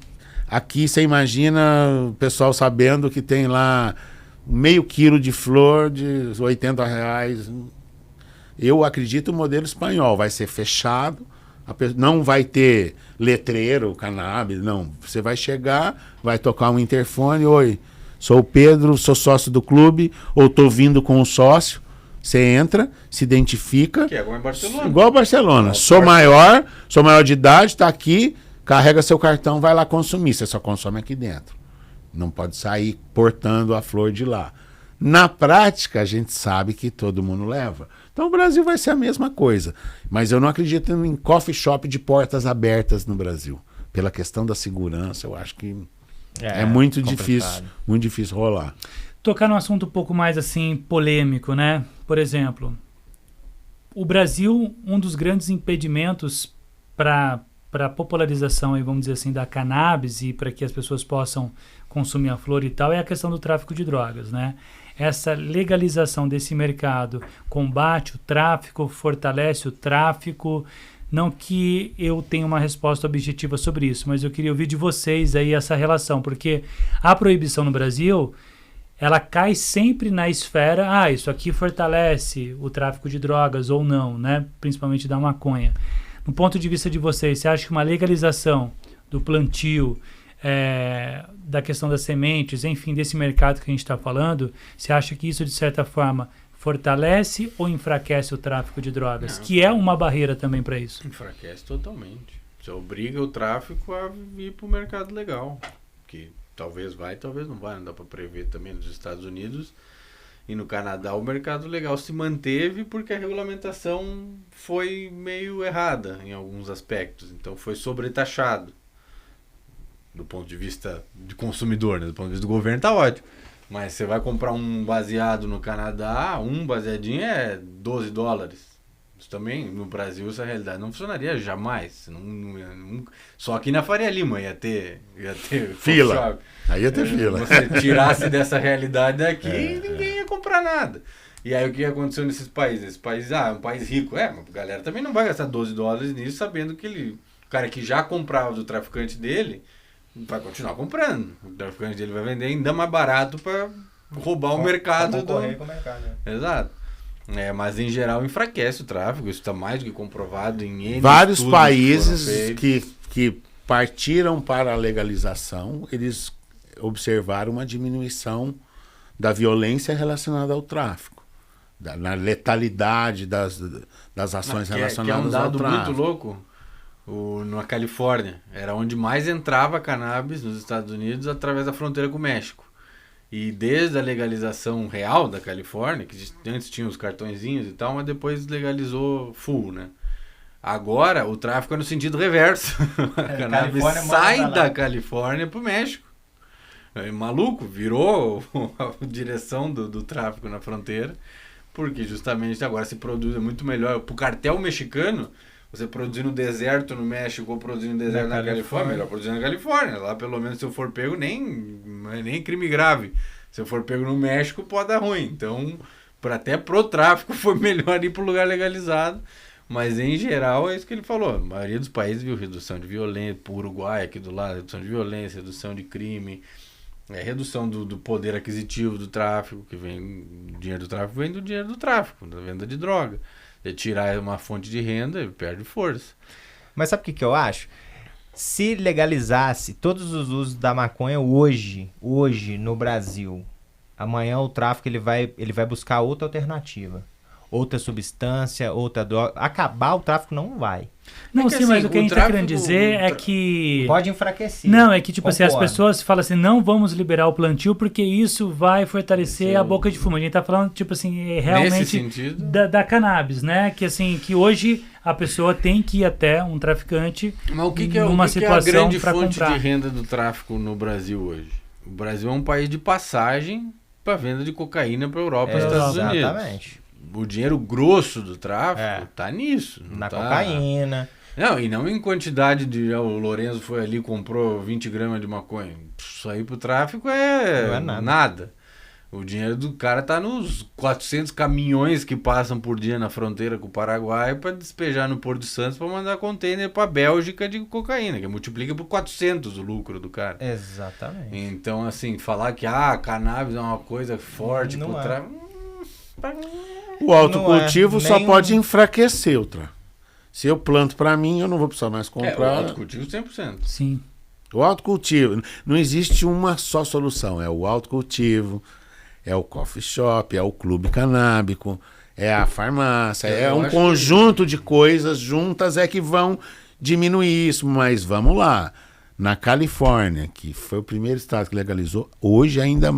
Aqui você imagina o pessoal sabendo que tem lá meio quilo de flor de R$80. Eu acredito no modelo espanhol, vai ser fechado, não vai ter letreiro, cannabis, não. Você vai chegar, vai tocar um interfone, oi... Sou o Pedro, sou sócio do clube, ou estou vindo com um sócio. Você entra, se identifica. Que é igual em Barcelona. Igual a Barcelona. Sou maior de idade, está aqui, carrega seu cartão, vai lá consumir. Você só consome aqui dentro. Não pode sair portando a flor de lá. Na prática, a gente sabe que todo mundo leva. Então o Brasil vai ser a mesma coisa. Mas eu não acredito em coffee shop de portas abertas no Brasil. Pela questão da segurança, eu acho que... É muito difícil rolar. Tocar num assunto um pouco mais assim polêmico, né? Por exemplo, o Brasil, um dos grandes impedimentos para a popularização, vamos dizer assim, da cannabis e para que as pessoas possam consumir a flor e tal, é a questão do tráfico de drogas, né? Essa legalização desse mercado combate o tráfico, fortalece o tráfico. Não que eu tenha uma resposta objetiva sobre isso, mas eu queria ouvir de vocês aí essa relação, porque a proibição no Brasil, ela cai sempre na esfera, isso aqui fortalece o tráfico de drogas ou não, né? Principalmente da maconha. No ponto de vista de vocês, você acha que uma legalização do plantio, da questão das sementes, enfim, desse mercado que a gente está falando, você acha que isso, de certa forma, fortalece ou enfraquece o tráfico de drogas? Que é uma barreira também para isso. Enfraquece totalmente. Você obriga o tráfico a ir para o mercado legal, que talvez vai, talvez não vai, não dá para prever também nos Estados Unidos e no Canadá o mercado legal se manteve porque a regulamentação foi meio errada em alguns aspectos, então foi sobretaxado do ponto de vista de consumidor, né? Do ponto de vista do governo tá ótimo, mas você vai comprar um baseado no Canadá, um baseadinho é $12. Isso também, no Brasil, essa realidade não funcionaria jamais. Só aqui na Faria Lima ia ter fila. Aí ia ter fila. Se você tirasse dessa realidade daqui, ninguém ia comprar nada. E aí o que aconteceu nesses países? Esse país, é um país rico. Mas a galera também não vai gastar $12 nisso, sabendo que o cara que já comprava do traficante dele vai continuar comprando. O traficante dele vai vender ainda mais barato para roubar o mercado. Concorrer com o mercado, né? Exato. Mas em geral enfraquece o tráfico, isso está mais do que comprovado em N vários países que partiram para a legalização, eles observaram uma diminuição da violência relacionada ao tráfico, na letalidade das ações relacionadas ao tráfico. Que é um dado muito louco, na Califórnia, era onde mais entrava cannabis nos Estados Unidos através da fronteira com o México. E desde a legalização real da Califórnia, que antes tinha os cartõezinhos e tal, mas depois legalizou full, né? Agora o tráfico é no sentido reverso. A cannabis sai da Califórnia pro México. Maluco, virou a direção do tráfico na fronteira, porque justamente agora se produz muito melhor. Pro cartel mexicano, você produzir no deserto no México ou produzir no deserto na Califórnia, melhor produzir na Califórnia. Lá, pelo menos, se eu for pego, nem crime grave. Se eu for pego no México, pode dar ruim. Então, até pro tráfico, foi melhor ir pro lugar legalizado. Mas, em geral, é isso que ele falou. A maioria dos países viu redução de violência. Pro Uruguai, aqui do lado, redução de violência, redução de crime. Redução do poder aquisitivo do tráfico, que vem... O dinheiro do tráfico vem do dinheiro do tráfico, da venda de droga. Tirar uma fonte de renda, ele perde força. Mas sabe o que eu acho? Se legalizasse todos os usos da maconha hoje no Brasil, amanhã o tráfico ele vai buscar outra alternativa. Outra substância, outra droga. Acabar o tráfico não vai. Não, sim, assim, mas o que a gente está querendo dizer é que... Pode enfraquecer. Não, é que tipo assim, as pessoas falam assim, não vamos liberar o plantio porque isso vai fortalecer a boca de fumo. A gente está falando, tipo assim, realmente da cannabis, né? Que assim, que hoje a pessoa tem que ir até um traficante numa situação para comprar. Mas o que é a grande fonte de renda do tráfico no Brasil hoje? O Brasil é um país de passagem para venda de cocaína para a Europa e Estados Unidos. Exatamente. O dinheiro grosso do tráfico tá nisso. Na cocaína. Não, e não em quantidade de... O Lorenzo foi ali e comprou 20 gramas de maconha. Isso aí pro tráfico não é nada. O dinheiro do cara tá nos 400 caminhões que passam por dia na fronteira com o Paraguai para despejar no Porto de Santos para mandar container para Bélgica de cocaína, que multiplica por 400 o lucro do cara. Exatamente. Então, assim, falar que cannabis é uma coisa forte pro tráfico... O autocultivo só pode enfraquecer o tráfico. Se eu planto para mim, eu não vou precisar mais comprar. O autocultivo 100%. Sim. O autocultivo. Não existe uma só solução. É o autocultivo, é o coffee shop, é o clube canábico, é a farmácia. É um conjunto de coisas juntas que vão diminuir isso. Mas vamos lá. Na Califórnia, que foi o primeiro estado que legalizou, hoje ainda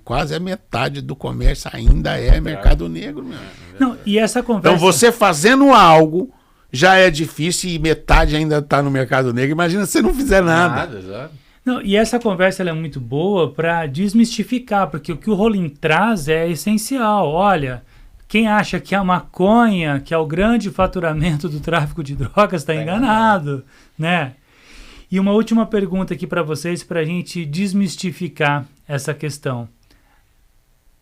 quase a metade do comércio ainda é mercado negro. Não, e essa conversa... Então você fazendo algo já é difícil e metade ainda está no mercado negro. Imagina se você não fizer nada. Exato. Não, e essa conversa ela é muito boa para desmistificar, porque o que o Rolim traz é essencial. Olha, quem acha que a maconha, que é o grande faturamento do tráfico de drogas, está enganado, né? E uma última pergunta aqui para vocês, para a gente desmistificar essa questão.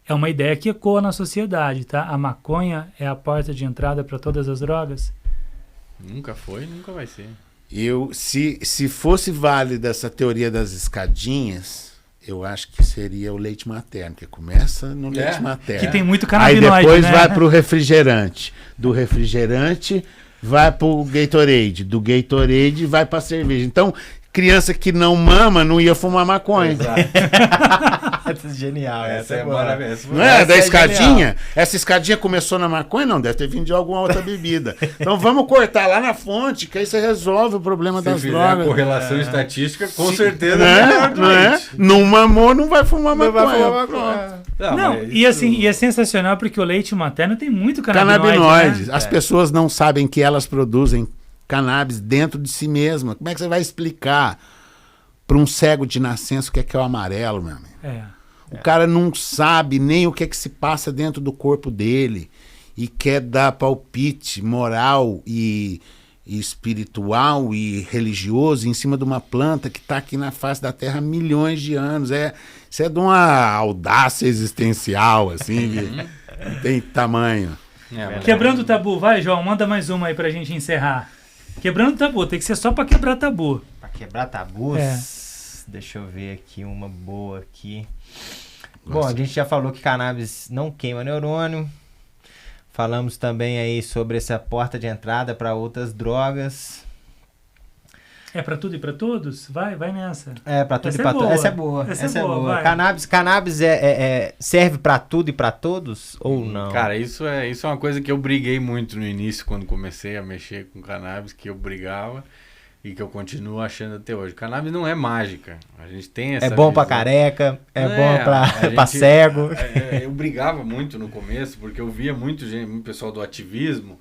É uma ideia que ecoa na sociedade, tá? A maconha é a porta de entrada para todas as drogas? Nunca foi, nunca vai ser. Se fosse válida essa teoria das escadinhas, eu acho que seria o leite materno, que começa no leite materno. Que tem muito canabinoide, aí depois vai para o refrigerante. Do refrigerante vai pro Gatorade, do Gatorade vai pra cerveja. Então, criança que não mama não ia fumar maconha. Exato. Essa é genial. Essa é maravilhosa. Não é? Da escadinha? Essa escadinha começou na maconha? Não, deve ter vindo de alguma outra bebida. Então vamos cortar lá na fonte, que aí você resolve o problema das drogas. A correlação estatística, com certeza. Não é? Não mamou, não vai fumar maconha. Não, e assim, e é sensacional porque o leite materno tem muito canabinoide. Canabinoide. Né? As pessoas não sabem que elas produzem cannabis dentro de si mesma. Como é que você vai explicar para um cego de nascença o que é o amarelo, meu amigo? O cara não sabe nem o que se passa dentro do corpo dele e quer dar palpite moral e espiritual e religioso em cima de uma planta que está aqui na face da Terra há milhões de anos. Isso é de uma audácia existencial, assim, não tem tamanho. Quebrando o tabu, vai, João, manda mais uma aí pra gente encerrar. Quebrando o tabu, tem que ser só pra quebrar tabu. Pra quebrar tabus? Deixa eu ver aqui uma boa aqui. Bom, a gente já falou que cannabis não queima neurônio. Falamos também aí sobre essa porta de entrada para outras drogas. É para tudo e para todos? Vai nessa. É para tudo e para todos. Essa é boa. Essa é boa. Cannabis serve para tudo e para todos ou não? Cara, isso é uma coisa que eu briguei muito no início, quando comecei a mexer com cannabis, que eu brigava e que eu continuo achando até hoje. Cannabis não é mágica. A gente tem essa É bom visão. Para careca, bom para cego. Eu brigava muito no começo, porque eu via muito pessoal do ativismo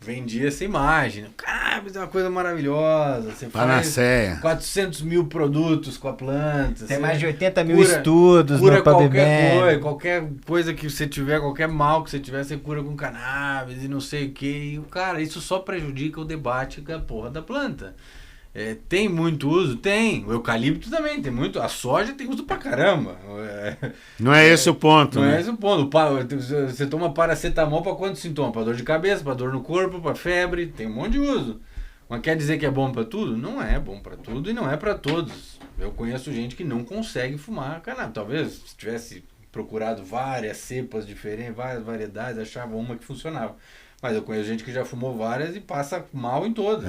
vendia essa imagem. Cannabis é uma coisa maravilhosa. Você faz 400 mil produtos com a planta. Tem mais de 80 mil estudos no PubMed. Qualquer coisa que você tiver, qualquer mal que você tiver, você cura com cannabis e não sei o que. E, cara, isso só prejudica o debate com a porra da planta. Tem muito uso? Tem. O eucalipto também tem muito. A soja tem uso pra caramba. Não é esse o ponto. Não é esse o ponto. Você toma paracetamol pra quantos sintomas? Pra dor de cabeça, pra dor no corpo, pra febre. Tem um monte de uso. Mas quer dizer que é bom pra tudo? Não é bom pra tudo e não é pra todos. Eu conheço gente que não consegue fumar cannabis. Talvez se tivesse procurado várias cepas diferentes, várias variedades, achava uma que funcionava. Mas eu conheço gente que já fumou várias e passa mal em todas.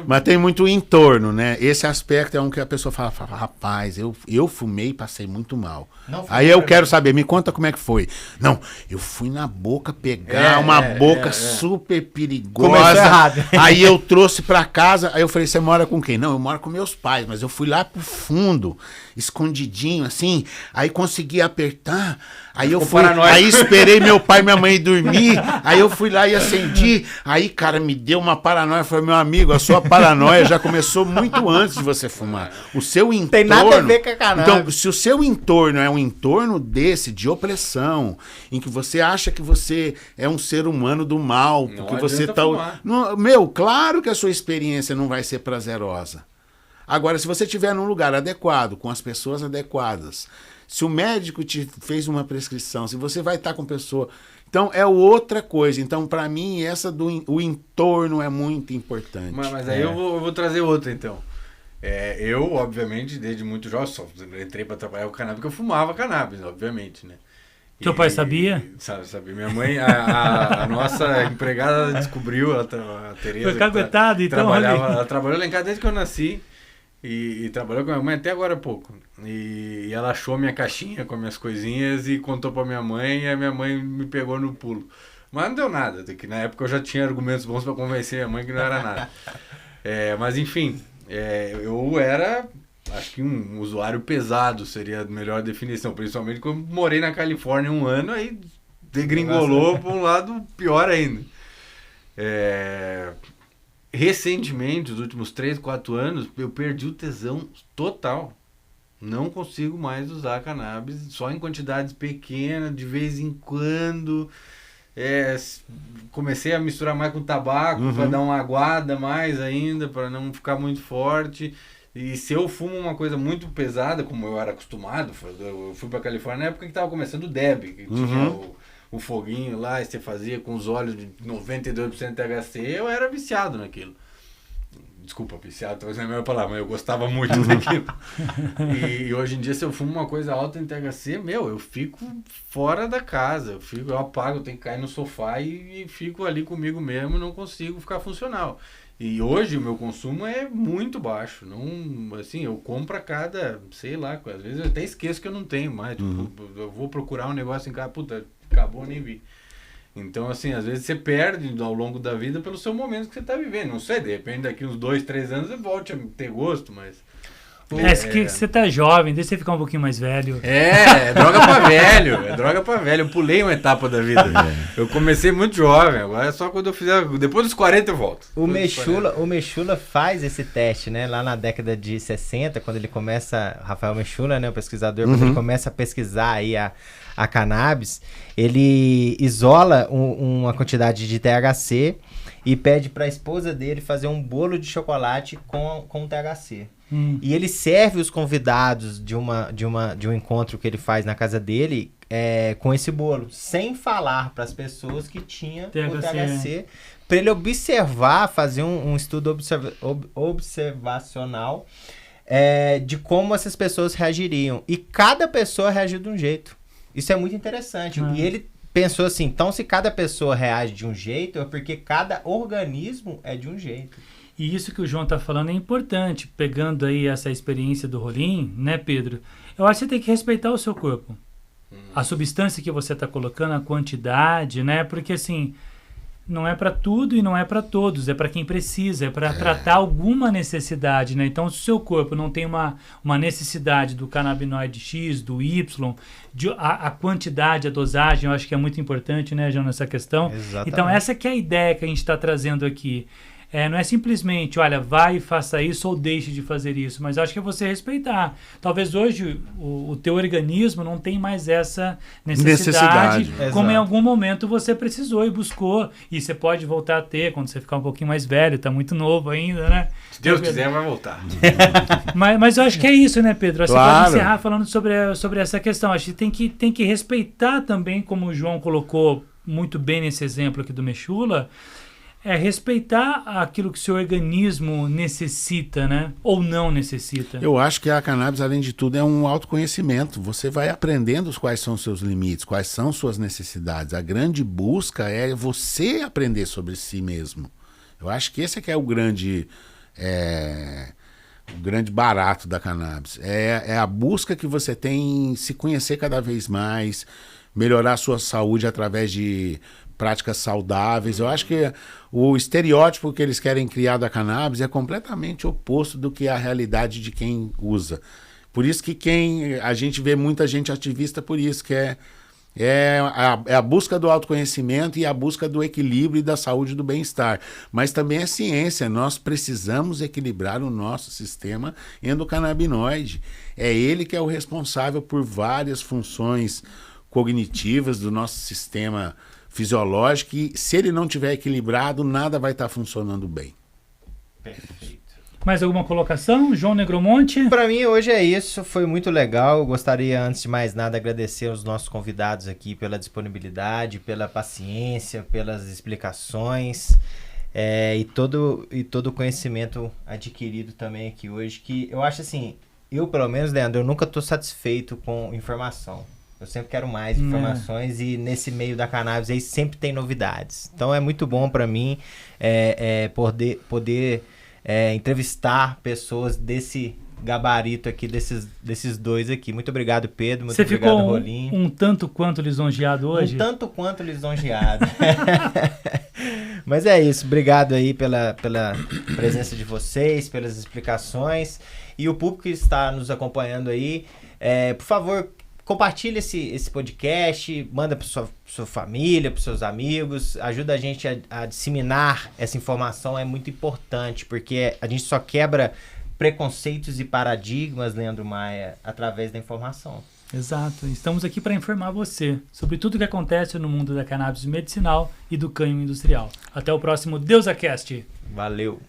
Mas tem muito entorno, né? Esse aspecto é um que a pessoa fala rapaz, eu fumei e passei muito mal. Aí eu quero saber, me conta como é que foi. Não, eu fui na boca pegar uma boca super perigosa. Começou errado. Aí eu trouxe pra casa, aí eu falei, você mora com quem? Não, eu moro com meus pais, mas eu fui lá pro fundo, escondidinho, assim, aí consegui apertar, aí eu fui, aí esperei meu pai e minha mãe dormir, aí eu fui lá e acendi, aí, cara, me deu uma paranoia. Falei, meu amigo, a sua paranoia já começou muito antes de você fumar. O seu entorno... Tem nada a ver com a cannabis. Então, se o seu entorno é um entorno de opressão, em que você acha que você é um ser humano do mal, porque você tá... claro que a sua experiência não vai ser prazerosa. Agora, se você estiver num lugar adequado, com as pessoas adequadas, se o médico te fez uma prescrição, se você vai estar com pessoa... Então, é outra coisa. Então, para mim, o entorno é muito importante. Mas aí eu vou trazer outra, então. Eu, obviamente, desde muito jovem, só entrei para trabalhar com cannabis, porque eu fumava cannabis, obviamente, né? Teu pai sabia? Sabia. Minha mãe, a nossa empregada descobriu, a Tereza. Foi caguetada, então. Ela trabalhou lá em casa desde que eu nasci. E trabalhou com a minha mãe até agora há pouco. E ela achou a minha caixinha com as minhas coisinhas e contou pra minha mãe, e a minha mãe me pegou no pulo. Mas não deu nada, porque na época eu já tinha argumentos bons pra convencer minha mãe que não era nada. Mas enfim, eu era, acho que um usuário pesado seria a melhor definição, principalmente quando morei na Califórnia 1 ano, aí degringolou pra um lado pior ainda. Recentemente, nos últimos 3, 4 anos, eu perdi o tesão total. Não consigo mais usar cannabis, só em quantidades pequenas, de vez em quando. Comecei a misturar mais com tabaco, para dar uma aguada mais ainda, para não ficar muito forte. E se eu fumo uma coisa muito pesada, como eu era acostumado, eu fui para Califórnia na época que estava começando o Deb, que tinha o foguinho lá, e você fazia com os óleos de 92% THC, eu era viciado naquilo. Desculpa, viciado, talvez não é a melhor palavra, mas eu gostava muito daquilo. E hoje em dia, se eu fumo uma coisa alta em THC, eu fico fora da casa, eu apago, eu tenho que cair no sofá e fico ali comigo mesmo, não consigo ficar funcional. E hoje o meu consumo é muito baixo. Não, assim, eu compro a cada, sei lá, às vezes eu até esqueço que eu não tenho mais. Tipo, eu vou procurar um negócio em casa, puta, acabou, nem vi. Então, assim, às vezes você perde ao longo da vida pelo seu momento que você está vivendo. Não sei, de repente daqui uns 2, 3 anos você volte a ter gosto, mas... que você tá jovem, deixa você ficar um pouquinho mais velho. É droga pra velho. É droga pra velho. Eu pulei uma etapa da vida. Eu comecei muito jovem, agora é só quando eu fizer. Depois dos 40 eu volto. O Mechula faz esse teste, né? Lá na década de 60, quando ele começa. Rafael Mechula, né? O pesquisador, quando ele começa a pesquisar aí a cannabis, ele isola uma quantidade de THC e pede para a esposa dele fazer um bolo de chocolate com THC. E ele serve os convidados de um encontro que ele faz na casa dele com esse bolo, sem falar para as pessoas que tinha o THC, para ele observar, fazer um estudo observacional de como essas pessoas reagiriam. E cada pessoa reagiu de um jeito. Isso é muito interessante. E ele pensou assim, então se cada pessoa reage de um jeito, é porque cada organismo é de um jeito. E isso que o João está falando é importante, pegando aí essa experiência do Rolim, né, Pedro? Eu acho que você tem que respeitar o seu corpo. A substância que você está colocando, a quantidade, né? Porque assim, não é para tudo e não é para todos, é para quem precisa, é para tratar alguma necessidade, né? Então, se o seu corpo não tem uma necessidade do canabinoide X, do Y, a quantidade, a dosagem, eu acho que é muito importante, né, João, nessa questão. Exatamente. Então, essa que é a ideia que a gente está trazendo aqui. Não é simplesmente, olha, vai e faça isso ou deixe de fazer isso, mas acho que é você respeitar. Talvez hoje o teu organismo não tem mais essa necessidade. Como em algum momento você precisou e buscou, e você pode voltar a ter quando você ficar um pouquinho mais velho, tá muito novo ainda, né? Se Deus quiser, vai voltar. mas eu acho que é isso, né, Pedro? Acho que você pode encerrar falando sobre essa questão. Acho que tem que respeitar também, como o João colocou muito bem nesse exemplo aqui do Mechula, respeitar aquilo que o seu organismo necessita, né? Ou não necessita. Eu acho que a cannabis, além de tudo, é um autoconhecimento. Você vai aprendendo quais são os seus limites, quais são suas necessidades. A grande busca é você aprender sobre si mesmo. Eu acho que esse é que é o grande barato da cannabis. É a busca que você tem em se conhecer cada vez mais, melhorar a sua saúde através de práticas saudáveis. Eu acho que o estereótipo que eles querem criar da cannabis é completamente oposto do que é a realidade de quem usa. Por isso que a gente vê muita gente ativista por isso, que é a busca do autoconhecimento e a busca do equilíbrio e da saúde e do bem-estar. Mas também é ciência, nós precisamos equilibrar o nosso sistema endocannabinoide. É ele que é o responsável por várias funções cognitivas do nosso sistema fisiológico, e se ele não estiver equilibrado, nada vai estar funcionando bem. Perfeito. Mais alguma colocação, João Negromonte? Para mim hoje é isso, foi muito legal. Eu gostaria, antes de mais nada, agradecer aos nossos convidados aqui pela disponibilidade, pela paciência, pelas explicações e todo o conhecimento adquirido também aqui hoje, que eu acho assim, eu pelo menos, Leandro, eu nunca estou satisfeito com informação. Eu sempre quero mais informações e nesse meio da cannabis aí sempre tem novidades. Então é muito bom para mim poder entrevistar pessoas desse gabarito aqui, desses dois aqui. Muito obrigado, Pedro. Muito obrigado, Rolim. Um tanto quanto lisonjeado hoje? Um tanto quanto lisonjeado. Mas é isso. Obrigado aí pela presença de vocês, pelas explicações. E o público que está nos acompanhando aí, por favor, compartilhe esse podcast, manda para sua família, para seus amigos, ajuda a gente a disseminar essa informação, é muito importante, porque a gente só quebra preconceitos e paradigmas, Leandro Maia, através da informação. Exato, estamos aqui para informar você sobre tudo o que acontece no mundo da cannabis medicinal e do cânhamo industrial. Até o próximo DeusaCast. Valeu!